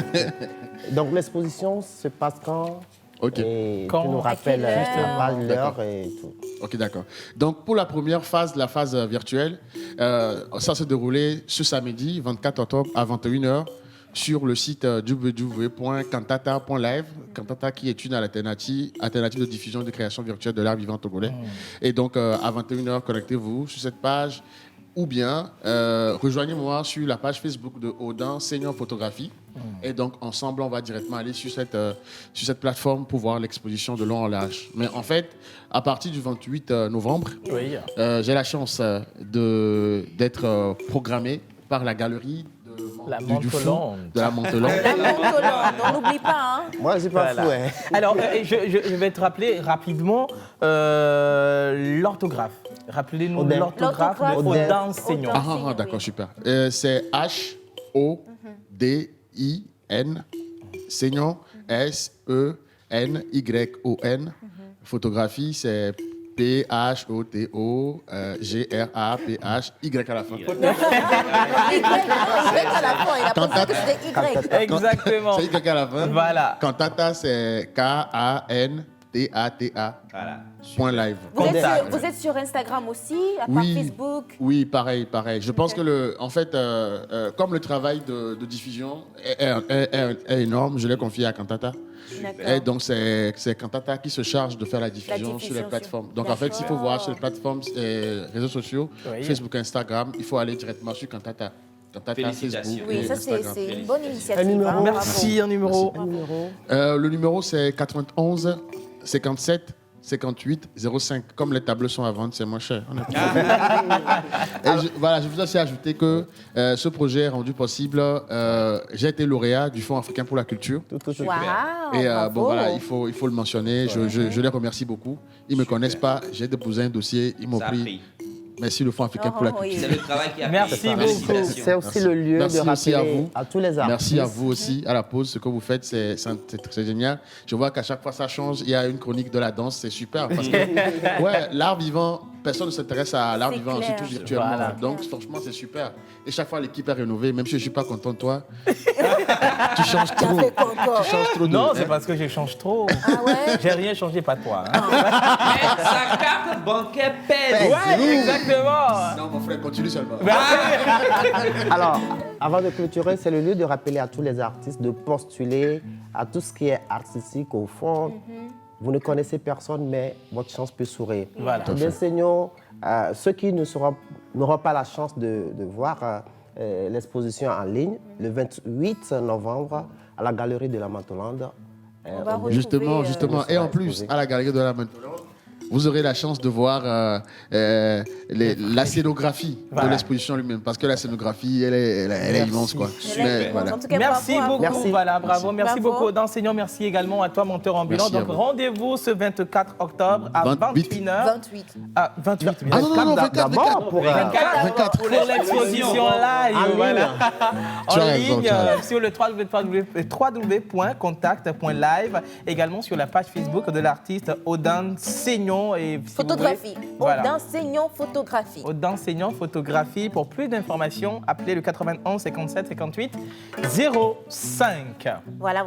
Donc l'exposition se passe quand? Ok. Et tu nous rappelles l'heure et tout. Ok, d'accord. Donc, pour la première phase, la phase virtuelle, ça s'est déroulé ce samedi, 24 octobre, à 21h, sur le site www.cantata.live. Cantata qui est une alternative de diffusion et de création virtuelle de l'art vivant togolais. Et donc, à 21h, connectez-vous sur cette page. Ou bien, rejoignez-moi sur la page Facebook de Odin Senior Photographie. Et donc, ensemble, on va directement aller sur cette plateforme pour voir l'exposition de long en large. Mais en fait, à partir du 28 novembre, j'ai la chance d'être programmé par la galerie de la Montelonde. La Montelonde, on n'oublie pas. Hein. Moi, je suis pas fou. Hein. Alors, je vais te rappeler rapidement l'orthographe. Rappelez-nous l'orthographe de Odin Senior. Ah, d'accord, super. C'est H-O-D-I-N, Senior, S-E-N-Y-O-N. Photographie, c'est P-H-O-T-O-G-R-A-P-H-Y à la fin. Y à la fin, il a pensé que c'était Y. Exactement. C'est Y à la fin. Voilà. Cantata, c'est K-A-N-T-A-T-A. Voilà. Point live. Vous êtes sur Instagram aussi, à part Facebook? Oui, pareil. Je pense que comme le travail de diffusion est énorme, je l'ai confié à Cantata. Et donc, c'est Cantata qui se charge de faire la diffusion sur les plateformes. Donc, en fait, s'il faut voir sur les plateformes réseaux sociaux, Facebook, Instagram, il faut aller directement sur Cantata. Félicitations. Oui, ça c'est une bonne initiative. Merci, un numéro. Le numéro, c'est 91 57 58 05. Comme les tables sont à vendre, c'est moins cher. Je voudrais aussi ajouter que ce projet est rendu possible. J'ai été lauréat du Fonds africain pour la culture. Et il faut le mentionner. Je les remercie beaucoup. Ils ne me connaissent pas. J'ai déposé un dossier. Ils m'ont pris. Merci le Fonds africain pour la culture. C'est le travail qui a Merci beaucoup. C'est aussi le lieu de rappeler à tous les artistes. Merci à vous aussi, à la pause. Ce que vous faites, c'est génial. Je vois qu'à chaque fois, ça change. Il y a une chronique de la danse. C'est super. Parce que l'art vivant, personne ne s'intéresse à l'art vivant, surtout virtuellement. Voilà. Donc, franchement, c'est super. Et chaque fois, l'équipe est rénovée. Même si je ne suis pas content de toi, tu changes trop. Tu changes trop. Non, c'est parce que je change trop. Ah ouais? J'ai rien changé, pas toi. Hein. Mais sa carte bancaire pèse. Ouais, exactement. Non, mon frère, continue seulement. Alors, avant de clôturer, c'est le lieu de rappeler à tous les artistes de postuler à tout ce qui est artistique au fond. Vous ne connaissez personne, mais votre chance peut sourire. Voilà. Nous enseignons ceux qui n'auront pas la chance de voir l'exposition en ligne le 28 novembre à la Galerie de la Mentolande. Justement. Et en plus, à la Galerie de la Mentolande, vous aurez la chance de voir la scénographie de l'exposition lui-même. Parce que la scénographie, elle est immense, quoi. Mais, voilà. Merci beaucoup. Merci. Voilà, bravo. Merci beaucoup d'enseignants. Merci également à toi, monteur ambulant. Donc, rendez-vous ce 24 octobre à 21h. 28. Ah, 28. Ah non, 24. Pour l'exposition live. Voilà. En ligne, sur le www.contact.live. Également sur la page Facebook de l'artiste Odan Seignon. Et si photographie. Odan Seignon photographie. Odan Seignon photographie. Pour plus d'informations, appelez le 91 57 58 05. Voilà.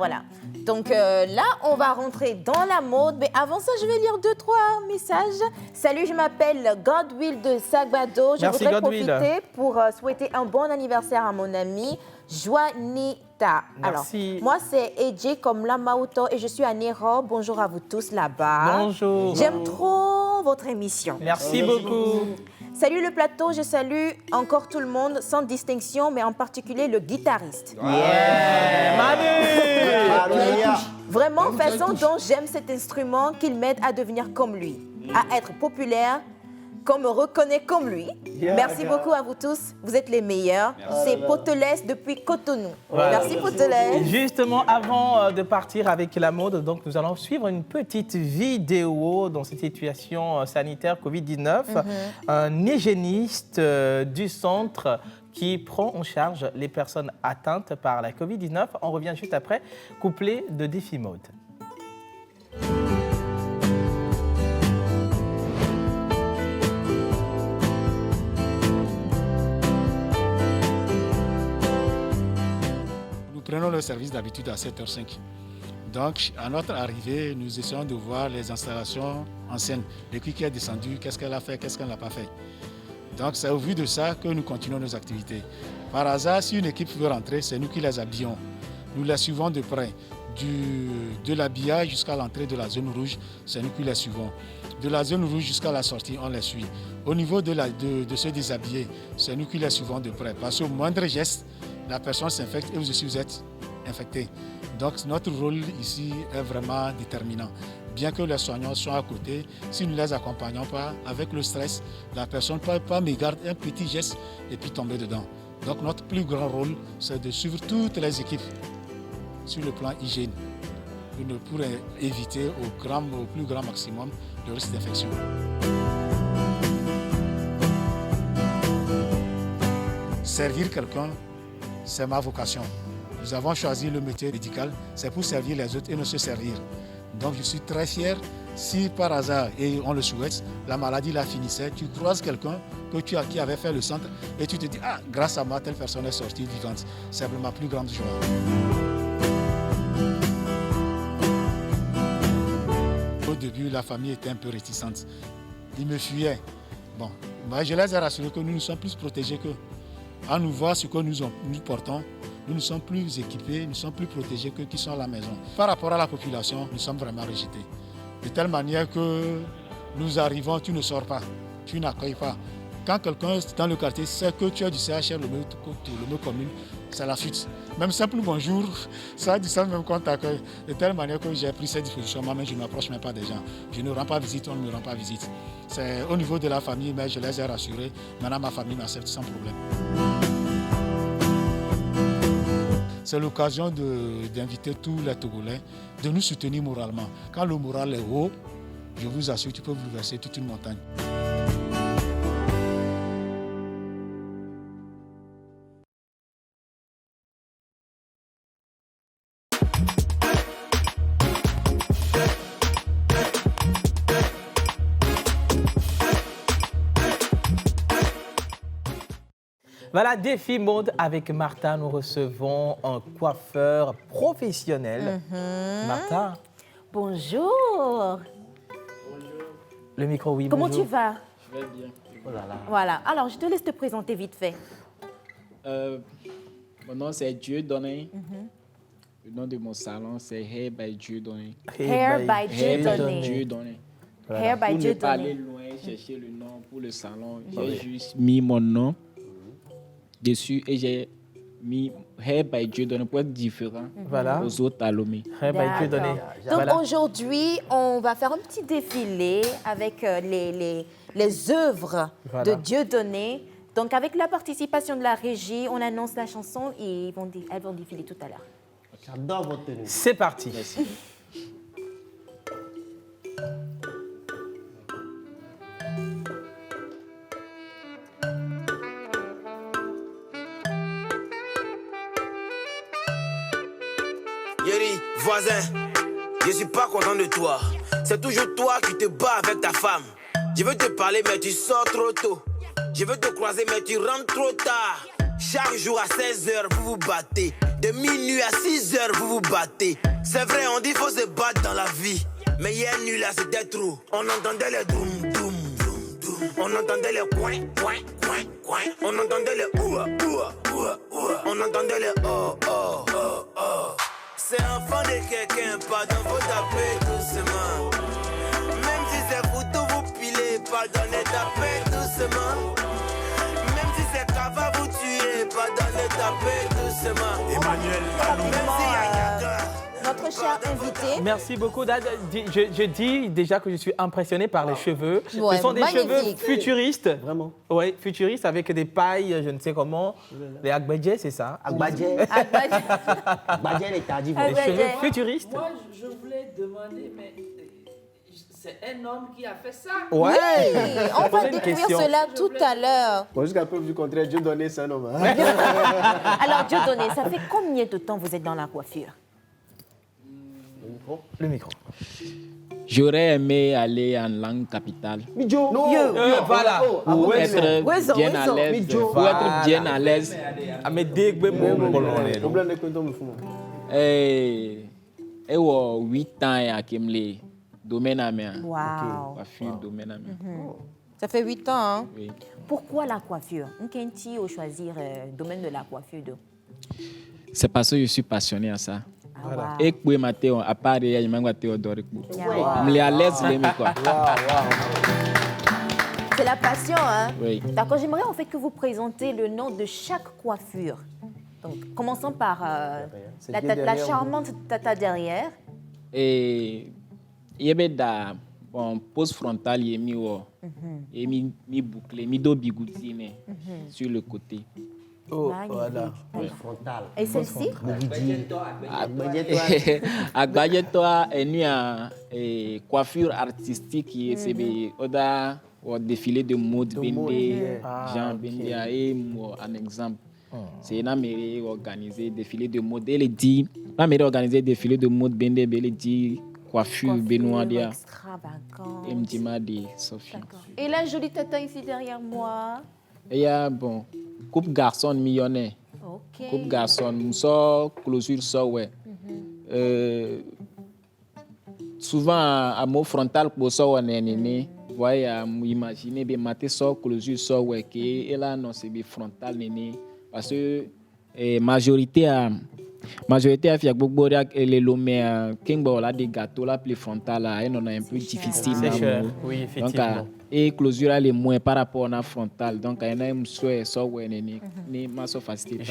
Donc là, on va rentrer dans la mode. Mais avant ça, je vais lire 2-3 messages. Salut, je m'appelle Godwill de Sagbado. Je voudrais profiter pour souhaiter un bon anniversaire à mon ami Joanita. Merci. Alors, moi, c'est Eje comme Lamauto et je suis à Nero. Bonjour à vous tous là-bas. Bonjour. J'aime trop votre émission. Merci beaucoup. Salut le plateau, je salue encore tout le monde, sans distinction, mais en particulier le guitariste. Manu. Vraiment, façon dont j'aime cet instrument, qu'il m'aide à devenir comme lui, à être populaire, qu'on me reconnaît comme lui. Merci beaucoup à vous tous. Vous êtes les meilleurs. C'est Potelès depuis Cotonou. Voilà. Merci Potelès. Justement, avant de partir avec la mode, donc nous allons suivre une petite vidéo dans cette situation sanitaire Covid-19. Un hygiéniste du centre qui prend en charge les personnes atteintes par la Covid-19. On revient juste après, couplé de Défi Mode. Prenons le service d'habitude à 7h05. Donc, à notre arrivée, nous essayons de voir les installations anciennes. L'équipe qui est descendue, qu'est-ce qu'elle a fait, qu'est-ce qu'elle n'a pas fait. Donc, c'est au vu de ça que nous continuons nos activités. Par hasard, si une équipe veut rentrer, c'est nous qui les habillons. Nous les suivons de près. De l'habillage jusqu'à l'entrée de la zone rouge, c'est nous qui les suivons. De la zone rouge jusqu'à la sortie, on les suit. Au niveau de ceux déshabillés, c'est nous qui les suivons de près. Parce qu'au moindre geste, la personne s'infecte et vous aussi vous êtes infecté. Donc notre rôle ici est vraiment déterminant. Bien que les soignants soient à côté, si nous ne les accompagnons pas, avec le stress, la personne peut pas mégarder un petit geste et puis tomber dedans. Donc notre plus grand rôle, c'est de suivre toutes les équipes sur le plan hygiène pour éviter au plus grand maximum le risque d'infection. Servir quelqu'un, c'est ma vocation. Nous avons choisi le métier médical, c'est pour servir les autres et ne se servir. Donc je suis très fier si par hasard, et on le souhaite, la maladie la finissait, tu croises quelqu'un qui avait fait le centre et tu te dis « Ah, grâce à moi, telle personne est sortie vivante ». C'est ma plus grande joie. Au début, la famille était un peu réticente. Ils me fuyaient. Bon, moi, je les ai rassurés que nous sommes plus protégés qu'eux. À nous voir ce que nous portons, nous sommes plus équipés, nous sommes plus protégés qu'eux qui sont à la maison. Par rapport à la population, nous sommes vraiment rejetés. De telle manière que nous arrivons, tu ne sors pas, tu n'accueilles pas. quand quelqu'un dans le quartier sait que tu es du CHR, le mot commune, c'est la fuite. Même simple bonjour, ça a du sens même quand t'accueille. De telle manière que j'ai pris cette disposition, moi-même je ne m'approche même pas des gens. Je ne rends pas visite, on ne me rend pas visite. C'est au niveau de la famille, mais je les ai rassurés. Maintenant, ma famille m'accepte sans problème. C'est l'occasion d'inviter tous les Togolais de nous soutenir moralement. Quand le moral est haut, je vous assure, tu peux bouleverser toute une montagne. Voilà, défi mode avec Martha. Nous recevons un coiffeur professionnel. Martha. Bonjour. Le micro, oui. Comment bonjour. tu vas? Je vais bien. Oh là là. Voilà. Alors, je te laisse te présenter vite fait. Mon nom, c'est Dieudonné. Le nom de mon salon, c'est Hair by Dieudonné. Hair by Dieudonné. Dieudonné. Voilà. Hair by Pour ne pas Dieudonné. aller loin, chercher le nom pour le salon, j'ai juste mis mon nom dessus et j'ai mis Hair by Dieudonné pour être différent aux autres à Lomé. Hair by Dieudonné. Donc Voilà. aujourd'hui, on va faire un petit défilé avec les œuvres Voilà. de Dieudonné. Donc avec la participation de la régie, on annonce la chanson et elles vont défiler tout à l'heure. J'adore votre tenue. C'est parti. Yeri, voisin, je suis pas content de toi. C'est toujours toi qui te bats avec ta femme. Je veux te parler, mais tu sors trop tôt. Je veux te croiser, mais tu rentres trop tard. Chaque jour à 16h, vous vous battez. De minuit à 6h, vous vous battez. C'est vrai, on dit qu'il faut se battre dans la vie. Mais hier nuit là, c'était trop. On entendait les doum, doum, doum, doum. On entendait les coin, coin, coin, coin. On entendait les oua, oua, oua, oua. On entendait les oh, oh, oh, oh. C'est enfant de quelqu'un, pardon, faut taper doucement. Même si c'est photo, vous pilez, pardonnez, tapez doucement. Même si c'est cava, vous tuez, pardonnez, tapez doucement. Emmanuel, même si Notre cher invité. Merci beaucoup. Je dis déjà que je suis impressionné par les cheveux. Ouais, Ce sont des magnifique. cheveux futuristes. Vraiment. Oui, futuristes avec des pailles, je ne sais comment. Les agbadjé, c'est ça? Agbadjé. Agbadjé, les tardifs. Les cheveux futuristes. Moi, je voulais demander, mais c'est un homme qui a fait ça? Ouais. Oui, on va découvrir cela tout à l'heure. Bon, jusqu'à preuve du contraire, Dieudonné, c'est un homme. Alors, Dieudonné, ça fait combien de temps vous êtes dans la coiffure? Le micro. J'aurais aimé aller en langue capitale. Midjo. Voilà. Pour être bien à l'aise. Pour être bien à l'aise. Et 8 ans à Kemle, domaine à main. Wow. Coiffure, domaine à main. Ça fait 8 ans, hein? Oui. Pourquoi la coiffure? Qu'est-ce au choisir le domaine de la coiffure de? C'est parce que je suis passionné à ça. Voilà. Et que Mathéo, à part il y a une mangue Mathéo d'Oric. Je suis à l'aise, quoi. C'est la passion, hein? Oui. D'accord, j'aimerais en fait que vous présentez le nom de chaque coiffure. Donc, commençons par la charmante tata derrière. Et il y a bon pose frontale, il y a mis mi bouclé, mi do bigoutine sur le côté. Oh, voilà. Frontal. Et celle-ci? Agbayeto est une coiffure artistique qui est au défilé de mode Bende, Jean Bende et un exemple. C'est une mairie organisée défilé de mode. Elle dit, la mairie organisée défilé de mode Bende, elle dit coiffure Benoît Dia. Extravagant. Et Mdima de Sophie. Et la jolie tata ici derrière moi? Il y a bon coupe garçon millionnaire. Ok. Coupe garçon, sort clôture sort ouais. Souvent à mot frontal pour sort on est néné. Voyez imaginer bien maté sort clôture sort ouais qui et là non c'est bien frontal néné parce que majorité a fait beaucoup les lomé king là des gâteaux là plus frontal là et on a un peu difficile. C'est cher. Oui, effectivement. Donc et closure est moins par rapport à frontal. Donc, il y a un souhait, ça, ni masse facilité.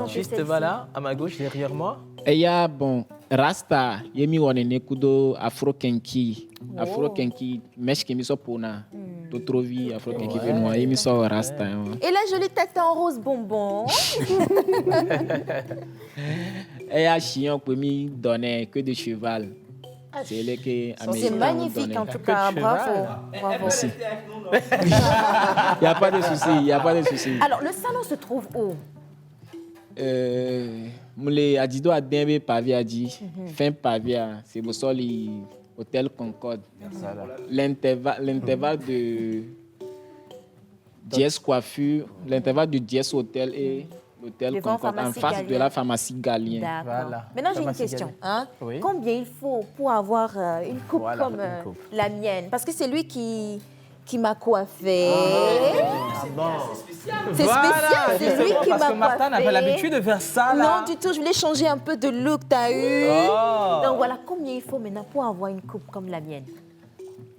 Juste voilà, à ma gauche, derrière moi. Et il y a, bon, Rasta, il y a mis un kudo afro-kenki. Afro-kenki, mesh qui mis ça pour na. Tu trouves afro-kenki, il y a mis ça Rasta. Et la jolie tête en rose bonbon. Et il y a chien qui me donner que de cheval. C'est magnifique en tout cas, bravo. Merci. Il n'y a pas de souci, il n'y a pas de souci. Alors, le salon se trouve où? Moulé Adido a bien pavé a dit, fin pavé, c'est pour ça l'hôtel Concorde. L'intervalle de Diès Coiffure, l'intervalle de Diès Hôtel et l'hôtel Concorde en face de la pharmacie Galien. D'accord. Maintenant, j'ai une question. Hein? Oui. Combien il faut pour avoir une coupe comme la mienne? Parce que c'est lui qui m'a coiffé. C'est spécial, c'est lui qui m'a coiffé. Parce que Martha n'a pas l'habitude de faire ça, là. Non, du tout. Je voulais changer un peu de look, t'as eu. Donc voilà, combien il faut maintenant pour avoir une coupe comme la mienne?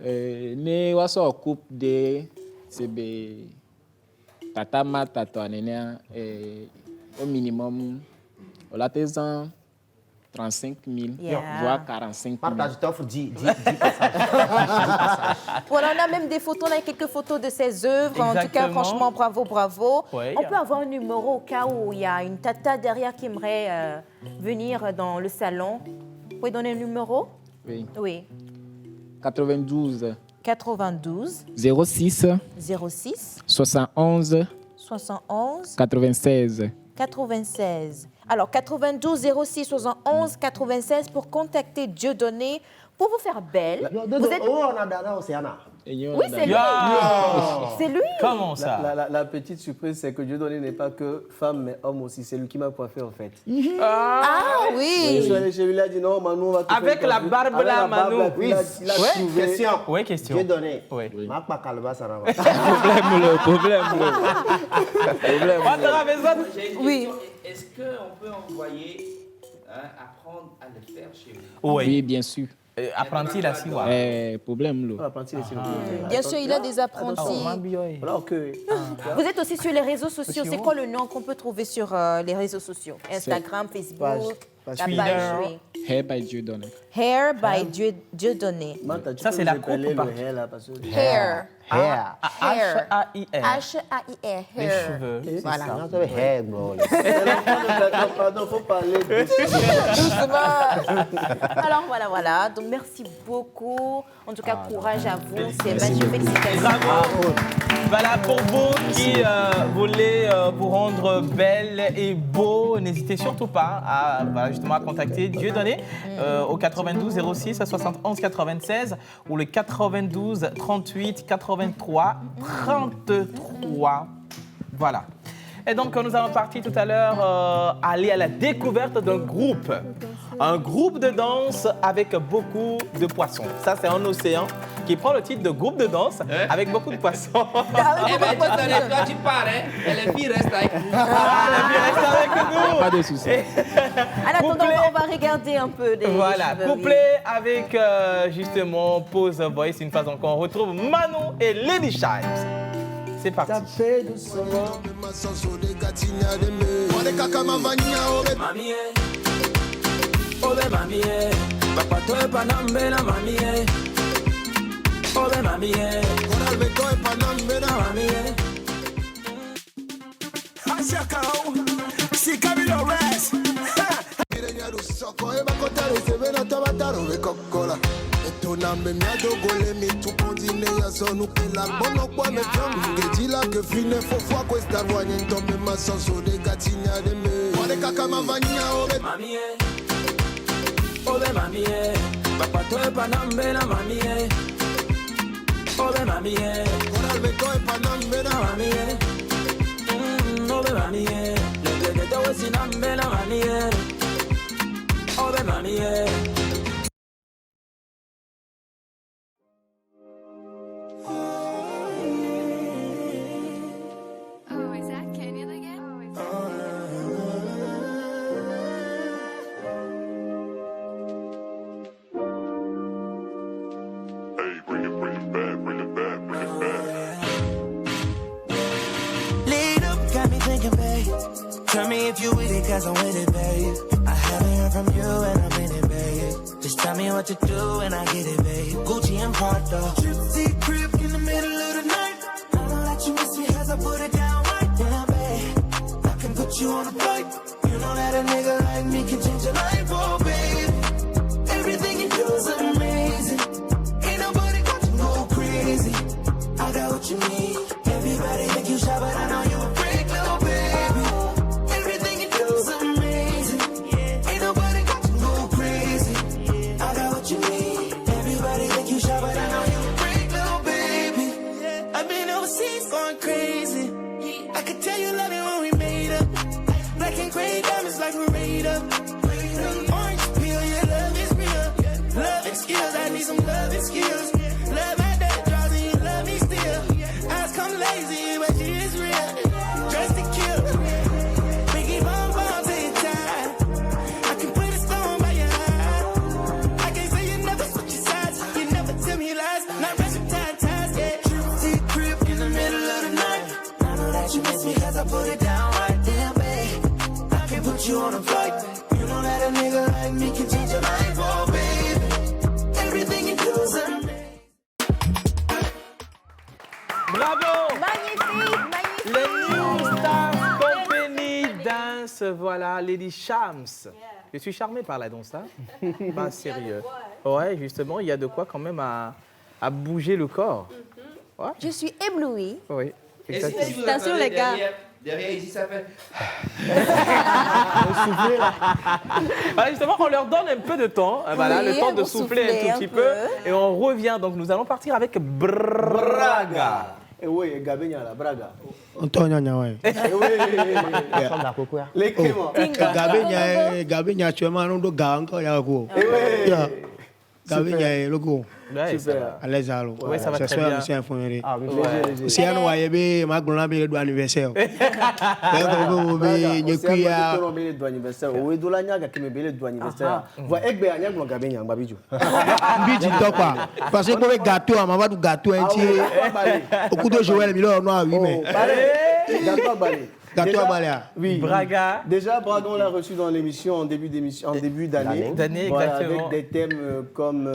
Ne waso coupe de CB tata ma tata nena au minimum on a 35 000 voire 45 000. Partage, je t'offre 10 Voilà, on a même des photos, on a quelques photos de ses œuvres. Exactement. En tout cas, franchement, bravo, bravo. Oui, on peut avoir un numéro au cas où il y a une tata derrière qui aimerait venir dans le salon. Vous pouvez donner le numéro? Oui. Oui. 92 06 71 96. Alors, 92 06 71 96 pour contacter Dieudonné pour vous faire belle. Vous êtes... Oui, c'est lui. C'est lui. Comment ça? La petite surprise, c'est que Dieudonné n'est pas que femme, mais homme aussi. C'est lui qui m'a coiffé, en fait. Ah oui. Je suis allé chez lui, il a dit non, Manu, on va te avec la barbe là, Manu. Oui, il a trouvé. Question. Oui, question. Dieudonné. Oui. Problème. Oui. Est-ce qu'on peut envoyer apprendre à le faire chez vous? Oui, bien sûr. Apprenti là, si problème là. Bien sûr, il a des apprentis. Vous êtes aussi sur les réseaux sociaux. C'est quoi le nom qu'on peut trouver sur les réseaux sociaux? Instagram, Facebook, la page. Hair by Dieudonné. Hair by Dieudonné. Ça, c'est la coupe. Hair. H-A-I-R. H-A-I-R. Les cheveux. Voilà. Hair, bro. Pardon, faut parler doucement. Alors voilà. Donc merci beaucoup. En tout cas, courage à vous. C'est magnifique. Bravo. Voilà, pour vous qui voulez vous rendre belle et beau, n'hésitez surtout pas à justement contacter Dieudonné au 92 06 71 96 ou le 92 38 83 33. Voilà. Et donc, nous allons partir tout à l'heure aller à la découverte d'un groupe. Un groupe de danse avec beaucoup de poissons. Ça, c'est un océan qui prend le titre de groupe de danse avec beaucoup de poissons. Eh bien, toi, tu pars, hein? Et les filles restent avec nous. Les filles restent avec nous. Pas de souci. En attendant, on va regarder un peu des voilà, couplé avec justement Pose Voice, une fois encore, on retrouve Manu et Lady Chimes. C'est parti. Obe mami papa toe panambe na mami Obe mami Koralbe toe panambe na mami Ashakao Sikabilo rest Kirenya do soko e bakotare se bena tabataro be kokola Etonambe miado gole mi tu condine ya sonu kila bono kwa me jam Ngejila ke fine fofwa questa ruanya ntombe masoso de gatinya de me Wale kaka mavanya obe mami Obe mami papa toe panambe na mami Obe mami Koralbe toe panambe na mami Obe mami Lege toe sinambe na mami Obe mami Bring it back, bring it back. if you with it, cause I'm with it, babe. I haven't heard from you and I'm in it, babe. Just tell me what to do and I get it, babe. Gucci and Prada. Gypsy crib in the middle of the night. I know that you miss me as I put it down right down, babe. I can put you on a flight. You know that a nigga like me can change your life, oh, babe. Everything you do is amazing. Ain't nobody got to go crazy. I got what you need. Everybody think you shy, but I know you a freak, little baby. Everything you do is amazing. Ain't nobody got to go crazy. I got what you need. Everybody think you shy, but I know you a freak, little baby. I've been overseas going crazy. I could tell you love it when we made up. Black and gray diamonds like we're made up. Orange peel, your love is real. Love and skills, I need some love and skills. Love at that draws and you love me still. Eyes come lazy, but she is real. Dressed to kill. Biggie bomb bomb till you tired. I can put a stone by your eye. I can't say you never switch your sides. You never tell me lies. Not rushing ties, yeah. See crib in the middle of the night. I know that you miss me cause I put it down right there, babe. I can put you on a flight. You know that a nigga like me can change your life, oh baby. Everything you do is amazing. Bravo! Magnifique, magnifique! Le New Star Company Dance, voilà, Lady Shams. Je suis charmé par la danse, hein? Pas sérieux. Ouais, justement, il y a de quoi quand même à bouger le corps. Ouais. Je suis éblouie. Oui, exactement. Félicitations, les gars. Derrière, ici, ça fait... Voilà, justement, on leur donne un peu de temps, voilà, le temps de souffler un tout petit peu. Et on revient, donc nous allons partir avec Braga. Oui, Gabenya, la Braga. Antonio Nyawe. Gabenya actuellement on do ga encore ya ko. Gabenya logo. Super. Allez allô. Oui, ça va très bien. C'est informé. Ah, si on voit be ma glona be le anniversaire. Donc be nyekuya. On be le anniversaire. Oui, do la nyaga ki me be le anniversaire. Voi egbe anya glon Gabenya ngabiju. Biji to quoi. Parce que pour gâteau, on va du gâteau entier. Au coup de Joël Milo noir oui mais. Gâteau balé. Gâteau à Baléa. Oui. Braga. Déjà, Braga, on l'a reçu dans l'émission en début d'année. Voilà, avec des thèmes comme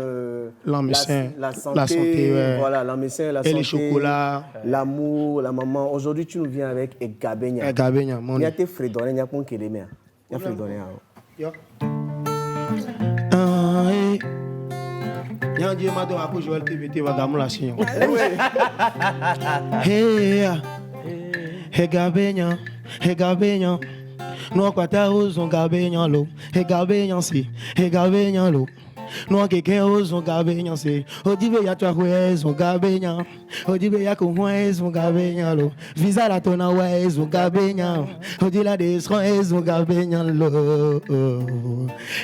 la santé, ouais. Voilà, la médecine, la santé, et les chocolats, l'amour, la maman. Aujourd'hui, tu nous viens avec Gabenya. Gabenya, mon. Il y a tes fredonné, il y a pas qu'il aime. Il y a fredonné. Yan Dieu m'a donné pour Joël TVT va gamu la signon. Hey. Hey Gabenya, hey Gabenya, no kwata uzon Gabenya lo, hey Gabenya si, hey Gabenya lo. No keke uzon Gabenya si, odibe ya twa kwezon Gabenya, odibe ya kwezon Gabenya lo. Visa la tona wezon Gabenya, odila desron ezon Gabenya lo.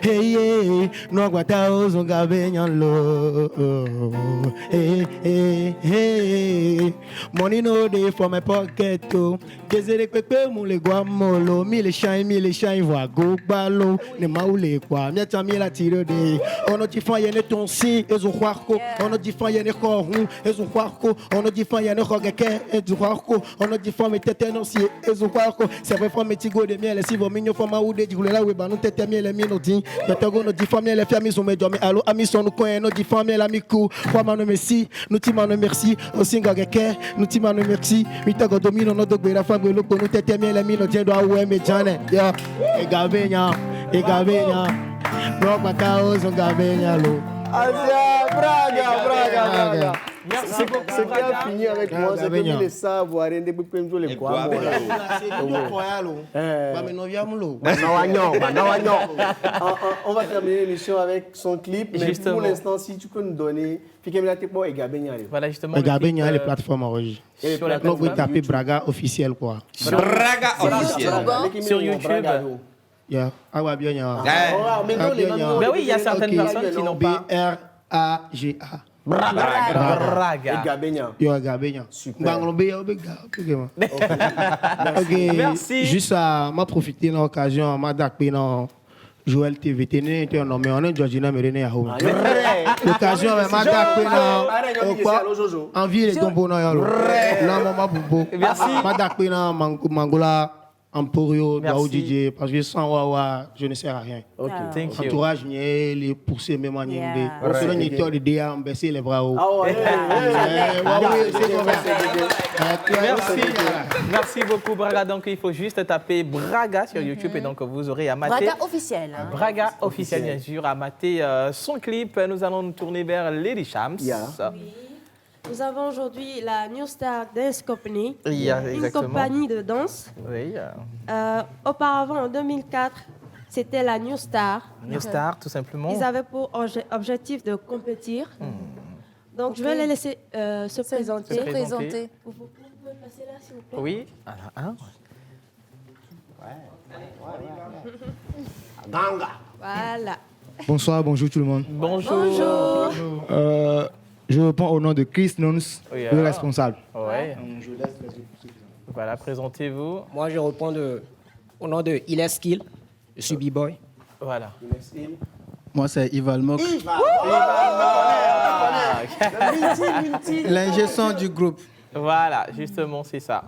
Hey hey, no kwata uzon Gabenya lo. Hey hey, money no dey for my pocket to. Gezere pepe mu le guamolo, mi le shine voa go balo, ne maule kwa, mi ata mi la tiro de. Ono ti fan yene ton si, ezo kwako, ono ti fan yene ko hu, ezo kwako, ono ti fan yene ko geke, ezo kwako, ono ti fan me tete non si, ezo kwako. C'est vrai from metigo de miel, si vo minyo fama ou de digule la we ba no tete miel mi no din. Tete no ti fan miel fi ami so me do me alo ami so no ko no ti fan miel ami ku. Kwa mano merci, no ti mano merci, o singa geke, no ti mano merci, mi ta go domino no do gbera fa gbe loko no tete miel mi no je do awe me jane. Yeah, e Gabenya. No kwata uzon Gabenya lo. Asia, Braga. Merci beaucoup. Ce qui a fini avec moi, c'est que les savoirs, les bouquins, les quoi. On va terminer l'émission avec son clip, mais pour l'instant, si tu peux nous donner, voilà justement. Gabenya les plateformes origines. Donc vous tapez Braga officiel quoi. Braga officiel. Sur YouTube. Yeah. Ah ouais, bien. Mais oui, il y a certaines personnes qui n'ont pas. B-R-A-G-A. Braga. Et Gabenya. Yo, Gabenya. Super. Ok. Merci. Juste à m'a profité de l'occasion, m'a d'accueillir dans Joël TVT, né un homme, on est Georgina Merene à home. L'occasion, m'a d'accueillir dans envie de ton bonheur. Là, maman Bobo. Merci. M'a d'accueillir dans Mangola. Emporio, Daou DJ, parce que sans Wawa, je ne sers à rien. Ok, thank you. Entourage, les pousser même en Yeah. Yéndé. Right. Selon les teurs de DA, on baisse les bras haut. Ah ouais. Merci. Merci beaucoup, Braga. Donc, il faut juste taper Braga sur YouTube et donc vous aurez à mater. Braga officiel. Hein. Braga officiel, bien sûr, à mater son clip. Nous allons nous tourner vers Lady Shams. Nous avons aujourd'hui la New Star Dance Company, Yeah, une exactement. compagnie de danse. Oui. Auparavant, en 2004, c'était la New Star. New Star, tout simplement. Ils avaient pour objectif de compétir. Donc, je vais les laisser se présenter. Vous pouvez passer là, s'il vous plaît? Oui. Alors, hein? Voilà. Bonsoir, bonjour tout le monde. Bonjour. Je réponds au nom de Chris Nons, Yeah. le responsable. Ouais. Je laisse les autres. Voilà, présentez-vous. Moi, je réponds au nom de Iles Skill. Je suis B-Boy. Voilà. Moi, c'est Ival Mok. L'ingé son du groupe. Voilà, justement, c'est ça.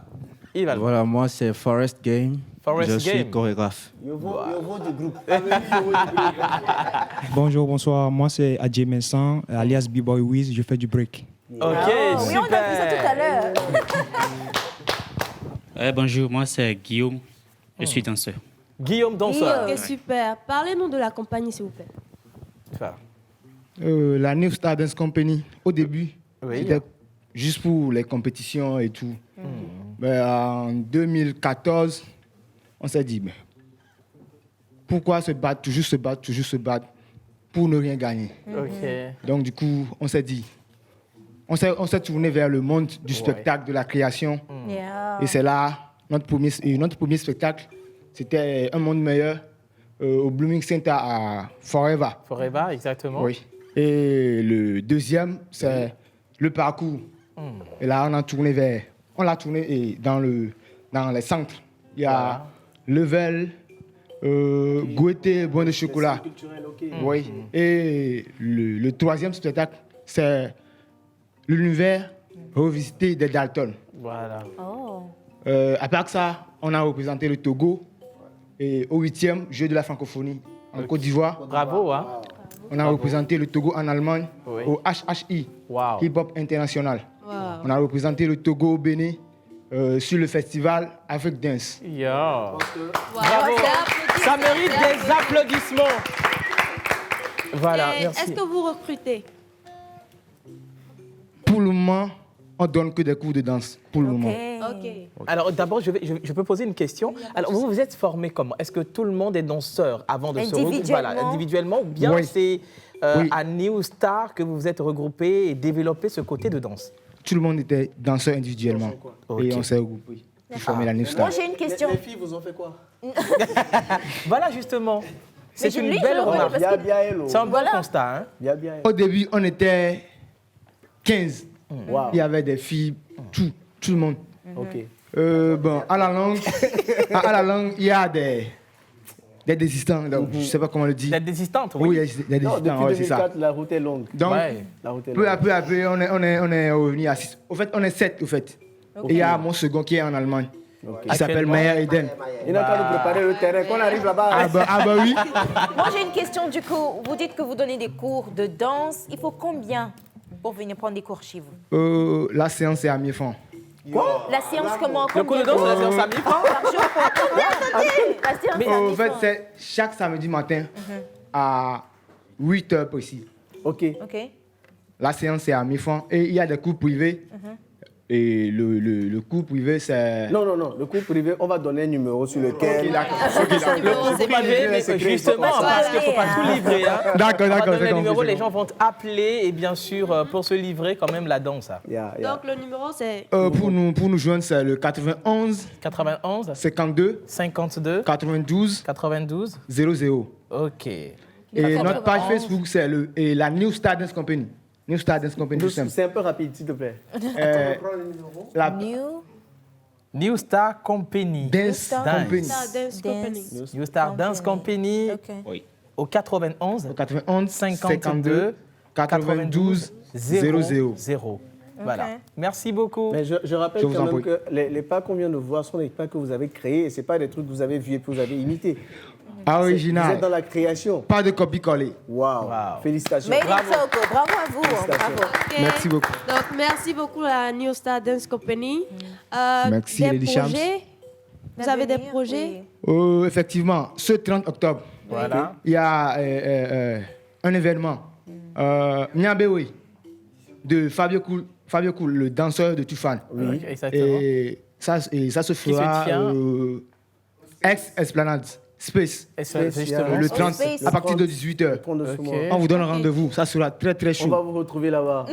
Ival. Voilà, moi c'est Forest Game. Forest je suis Game. chorégraphe. Bonjour, bonsoir. Moi, c'est Adjé Messan, alias B-Boy Wiz. Je fais du break. Ok, Oui, on a vu ça tout à l'heure. Bonjour, moi c'est Guillaume. Je suis danseur. Guillaume danseur. Ok, super. Parlez-nous de la compagnie, s'il vous plaît. La New Star Dance Company, au début, Oui. c'était juste pour les compétitions et tout. Mais en 2014, on s'est dit, mais pourquoi se battre, toujours se battre, toujours se battre pour ne rien gagner. Ok. Donc du coup, on s'est dit, on s'est tourné vers le monde du spectacle, de la création. Yeah. Et c'est là, notre premier spectacle, c'était Un Monde Meilleur au Blooming Center à Forever. Forever, exactement. Oui. Et le deuxième, c'est le parcours. Et là, on l'a tourné dans les centres. Il y a Level, Goûter, Bon de chocolat. Oui. Et le troisième spectacle, c'est l'univers revisité des Dalton. Voilà. À part ça, on a représenté le Togo et au 8e jeu de la francophonie en Côte d'Ivoire. Bravo, hein? On a représenté le Togo en Allemagne Oui. au HHI, Wow. Hip Hop International. Wow. On a représenté le Togo au Bénin sur le festival Afrique Dance. Yo. Bravo. Ça mérite des applaudissements. Voilà, Et merci. est-ce que vous recrutez? Pour le moment, on donne que des cours de danse. Pour le moment. Ok. Alors d'abord, je peux poser une question. Alors vous êtes formé comment? Est-ce que tout le monde est danseur avant de se regrouper individuellement ou bien Oui. c'est à New Star que vous vous êtes regroupé et développé ce côté de danse? Tout le monde était danseur individuellement. Et on s'est regroupés pour former la New Star. Moi, j'ai une question. Les filles, vous ont fait quoi? Voilà, justement. C'est je une lis, belle je vois, remarque. parce que- C'est un bon constat. Hein? Au début, on était 15. Il y avait des filles, tout le monde. Ok. Bon, à la langue, il y a des désistants. Donc, je ne sais pas comment le dire. Des désistantes, oui. Oui, il y a des Non, désistants, depuis ouais, c'est ça. 2004, la route est longue. Donc, La route est peu à longue. peu, on est revenu à 6. Au fait, on est 7, au fait. Ok. Et il y a mon second qui est en Allemagne, qui s'appelle Maya Eden. Il n'a qu'à nous préparer le terrain. Qu'on arrive là-bas. Ah bah oui. Moi, j'ai une question du coup. Vous dites que vous donnez des cours de danse. Il faut combien pour venir prendre des cours chez vous? La séance est à 1000 francs. Quoi? La séance comment? Le cours de danse, la séance à 1000 francs? La séance à 1000 En fait, francs. c'est chaque samedi matin à 8h précis. Ok. Ok. La séance est à 1000 francs. Et il y a des cours privés. Et le cours privé, c'est... Non. Le cours privé, on va donner un numéro sur lequel. Ok, d'accord. Le cours privé, mais justement, parce qu'il ne faut pas tout livrer. Hein. D'accord. On va donner le numéro, les gens vont appeler et bien sûr, pour se livrer, quand même la danse. Donc le numéro c'est... Pour nous joindre, c'est le 91 52 92 00. Ok. Et notre page Facebook, c'est la New Star Dance Company. New Star Dance Company, tout simple. C'est un peu rapide, s'il te plaît. New Star Company. Dance Company. New Star Dance Company. Oui. Au 91 52 52 92 00. 00. Voilà. Merci beaucoup. Mais je rappelle quand même que les pas qu'on vient de voir sont des pas que vous avez créés et ce n'est pas des trucs que vous avez vus et que vous avez imités. Original. Vous êtes dans la création. Pas de copie-coller. Wow. Félicitations. Made in Togo. Bravo à vous. Bravo. Okay. Merci beaucoup. Donc, merci beaucoup à la New Star Dance Company. Merci, Lady Shams. Vous avez des projets? Effectivement, ce 30 octobre, voilà. Il y a un événement. Niambewe, de Fabio Cool, le danseur de Tufan. Oui, exactement. Et ça se fera ex-Esplanade. Space, le 30, à partir de 18h. On vous donne rendez-vous, ça sera très très chaud. On va vous retrouver là-bas.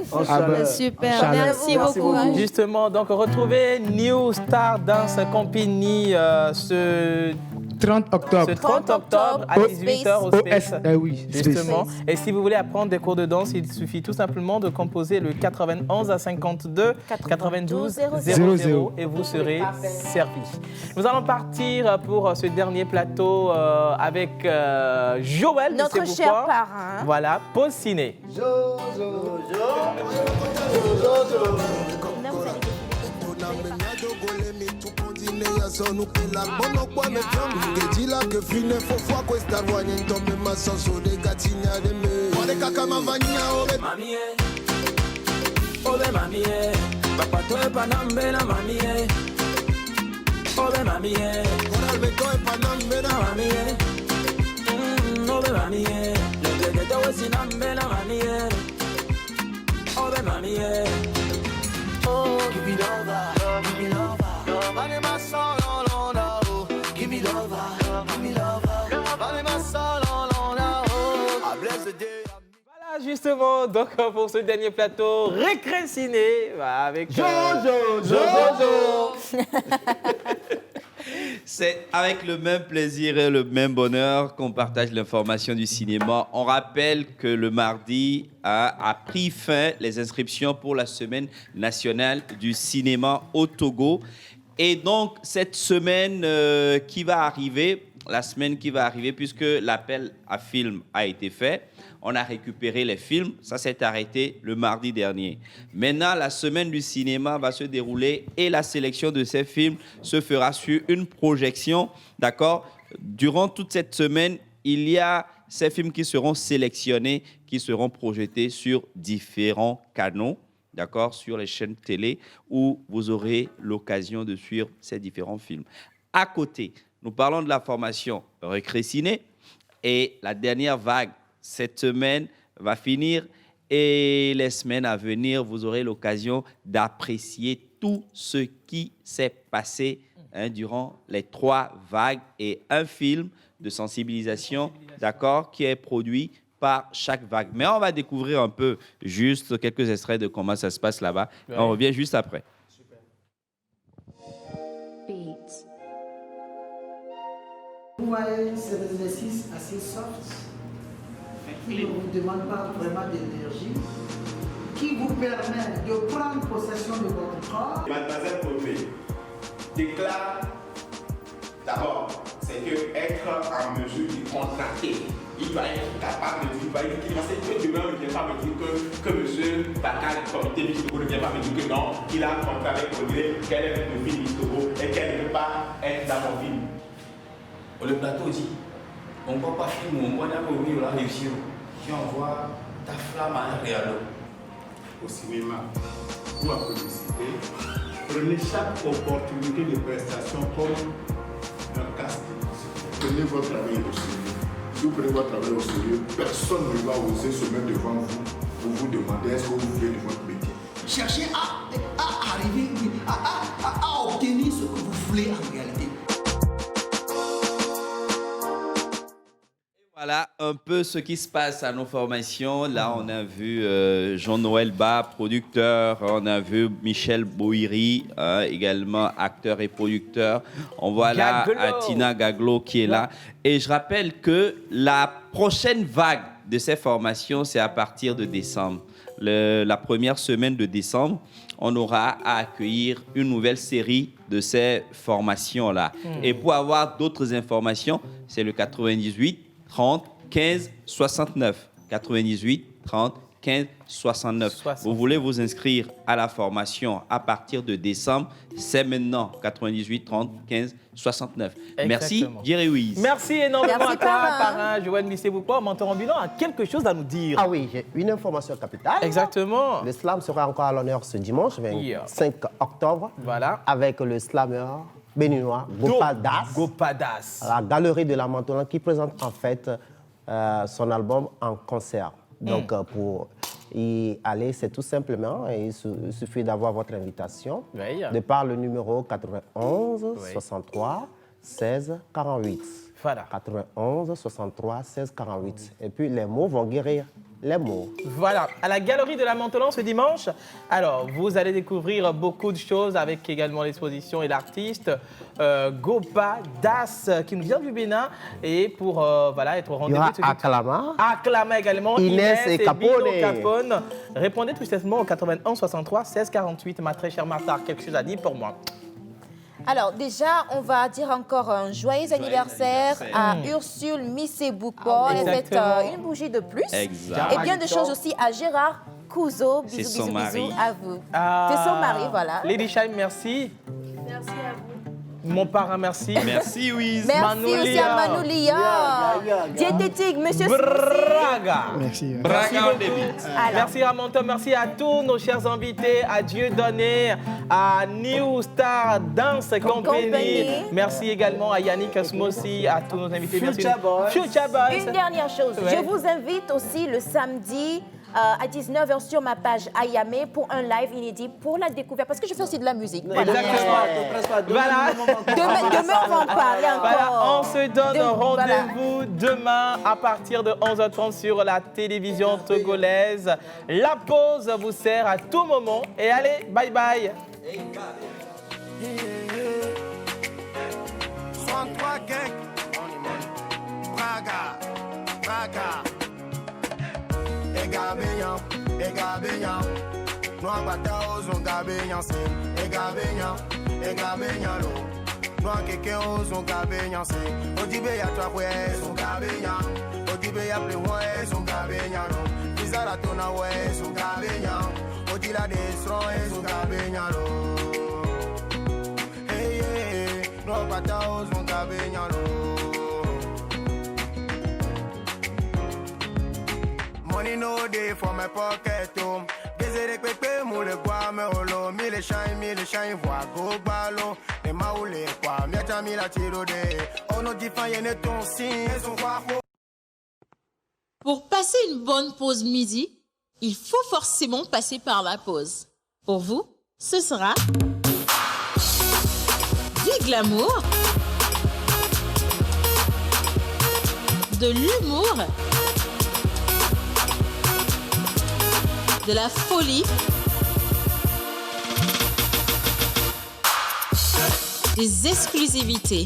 Super, merci beaucoup. Justement, donc retrouvez New Star Dance Company ce 30 octobre. Ce 30 octobre à 18h au Space. Oui, justement. Et si vous voulez apprendre des cours de danse, il suffit tout simplement de composer le 91 à 52 92 00 et vous serez servi. Nous allons partir pour ce dernier plateau avec Joël. Notre cher parrain. Voilà, pause ciné. Voilà, justement, donc pour ce dernier plateau, Récré Ciné avec Jojo. C'est avec le même plaisir et le même bonheur qu'on partage l'information du cinéma. On rappelle que le mardi a pris fin les inscriptions pour la semaine nationale du cinéma au Togo. Et donc, cette semaine qui va arriver, puisque l'appel à films a été fait, on a récupéré les films, ça s'est arrêté le mardi dernier. Maintenant, la semaine du cinéma va se dérouler et la sélection de ces films se fera sur une projection, d'accord? Durant toute cette semaine, il y a ces films qui seront sélectionnés, qui seront projetés sur différents canaux, d'accord, sur les chaînes télé, où vous aurez l'occasion de suivre ces différents films. À côté, nous parlons de la formation Récré Ciné et la dernière vague cette semaine va finir et les semaines à venir, vous aurez l'occasion d'apprécier tout ce qui s'est passé durant les 3 vagues et un film de sensibilisation, d'accord, qui est produit par chaque vague. Mais on va découvrir un peu juste quelques extraits de comment ça se passe là-bas. Ouais. On revient juste après. Super. Vous voyez, c'est un exercice assez soft, qui ne vous demande pas vraiment d'énergie, qui vous permet de prendre possession de votre corps. Mademoiselle Poté déclare d'abord, c'est que être en mesure de contracter. Il doit être capable de dire, qu'il va que demain ne vient pas me dire que M. Bakar, du comité Miss Togo, ne vient pas me dire que non, qu'il a contrat avec Audrey, qu'elle est le film Miss Togo et qu'elle ne peut pas être dans mon film. Le plateau dit, on ne peut pas filmer, on ne peut pas réussir. Tu envoies ta flamme à un réalo. Au cinéma ou à publicité, prenez chaque opportunité de prestation comme un casting. Prenez votre travail au sérieux. Si vous prenez votre travail au sérieux, personne ne va oser se mettre devant vous pour vous demander est-ce que vous voulez de votre métier. Cherchez à arriver, à obtenir ce que vous voulez en réalité. Voilà un peu ce qui se passe à nos formations. Là, on a vu Jean-Noël Bas, producteur. On a vu Michel Boiri, également acteur et producteur. On voit là Atina Gaglo qui est là. Et je rappelle que la prochaine vague de ces formations, c'est à partir de décembre. La première semaine de décembre, on aura à accueillir une nouvelle série de ces formations-là. Et pour avoir d'autres informations, c'est le 98 30 15 69. 98 30 15 69. Vous voulez vous inscrire à la formation à partir de décembre, c'est maintenant 98 30 15 69. Merci, Jerry Wiz. Merci énormément à toi, parrain Joël Missé-Boukwa. Mentor ambulant a quelque chose à nous dire. Ah oui, j'ai une information capitale. Exactement. Le slam sera encore à l'honneur ce dimanche, 25 octobre, avec le slammer béninois Gopadas. À la Galerie de la Mantolan qui présente en fait son album en concert. Donc, pour y aller, c'est tout simplement, il suffit d'avoir votre invitation, de par le numéro 91 63 16 48. Voilà. 91 63 16 48. Et puis, les mots vont guérir les mots. Voilà, à la Galerie de la Mantolan ce dimanche. Alors, vous allez découvrir beaucoup de choses avec également l'exposition et l'artiste Gopadas qui nous vient du Bénin et pour être au rendez-vous. Il y aura Aklama. Aklama également. Inès et Capone. Répondez tout simplement au 91 63 16 48. Ma très chère Martha, quelque chose à dire pour moi? Alors déjà, on va dire encore un joyeux anniversaire à Ursule Missé-Boukwa. Elle fête une bougie de plus. Exact. Et bien de choses aussi à Gérard Couzeau. Bisous, bisous, bisous à vous. C'est son mari, voilà. Lady Shine, merci. Merci à vous. Mon parrain, merci. Merci, Wiz. Merci aussi à Manoulia. Diététique, monsieur Braga. Merci. Braga on débite. Merci à Monton, merci à tous nos chers invités, à Dieudonné, à New Star Dance Company. Merci également à Yannick Smossi, à tous nos invités. Future Boys. Une dernière chose, je vous invite aussi le samedi à 19h sur ma page Ayame pour un live inédit pour la découverte, parce que je fais aussi de la musique. Voilà. Demain, on va en parler encore. Voilà, on se donne rendez-vous demain à partir de 11h30 sur la télévision togolaise. La pause vous sert à tout moment. Et allez, bye bye. Sois-toi gang, Braga, Braga. Egabéyan, Noa bata ozon gabéyan se. Egabéyan lo. Noa keke ozon gabéyan se. Odibe ya trapwe son gabéyan. Odibe ya plewe son gabéyan lo. Fizara tona we son gabéyan. Odila de strong son gabéyan lo. Hey hey, Noa bata ozon gabéyan lo. Money no day for my pocket home. Désiré pépé moule quoi me holo. Mille shine voix go ballon. Les maoulé quoi miata mila tiro de. On nous dit pas y'en ton signe. Pour passer une bonne pause midi, il faut forcément passer par la pause. Pour vous, ce sera du glamour, de l'humour, de la folie, des exclusivités.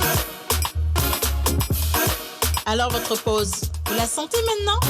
Alors votre pause, vous la sentez maintenant ?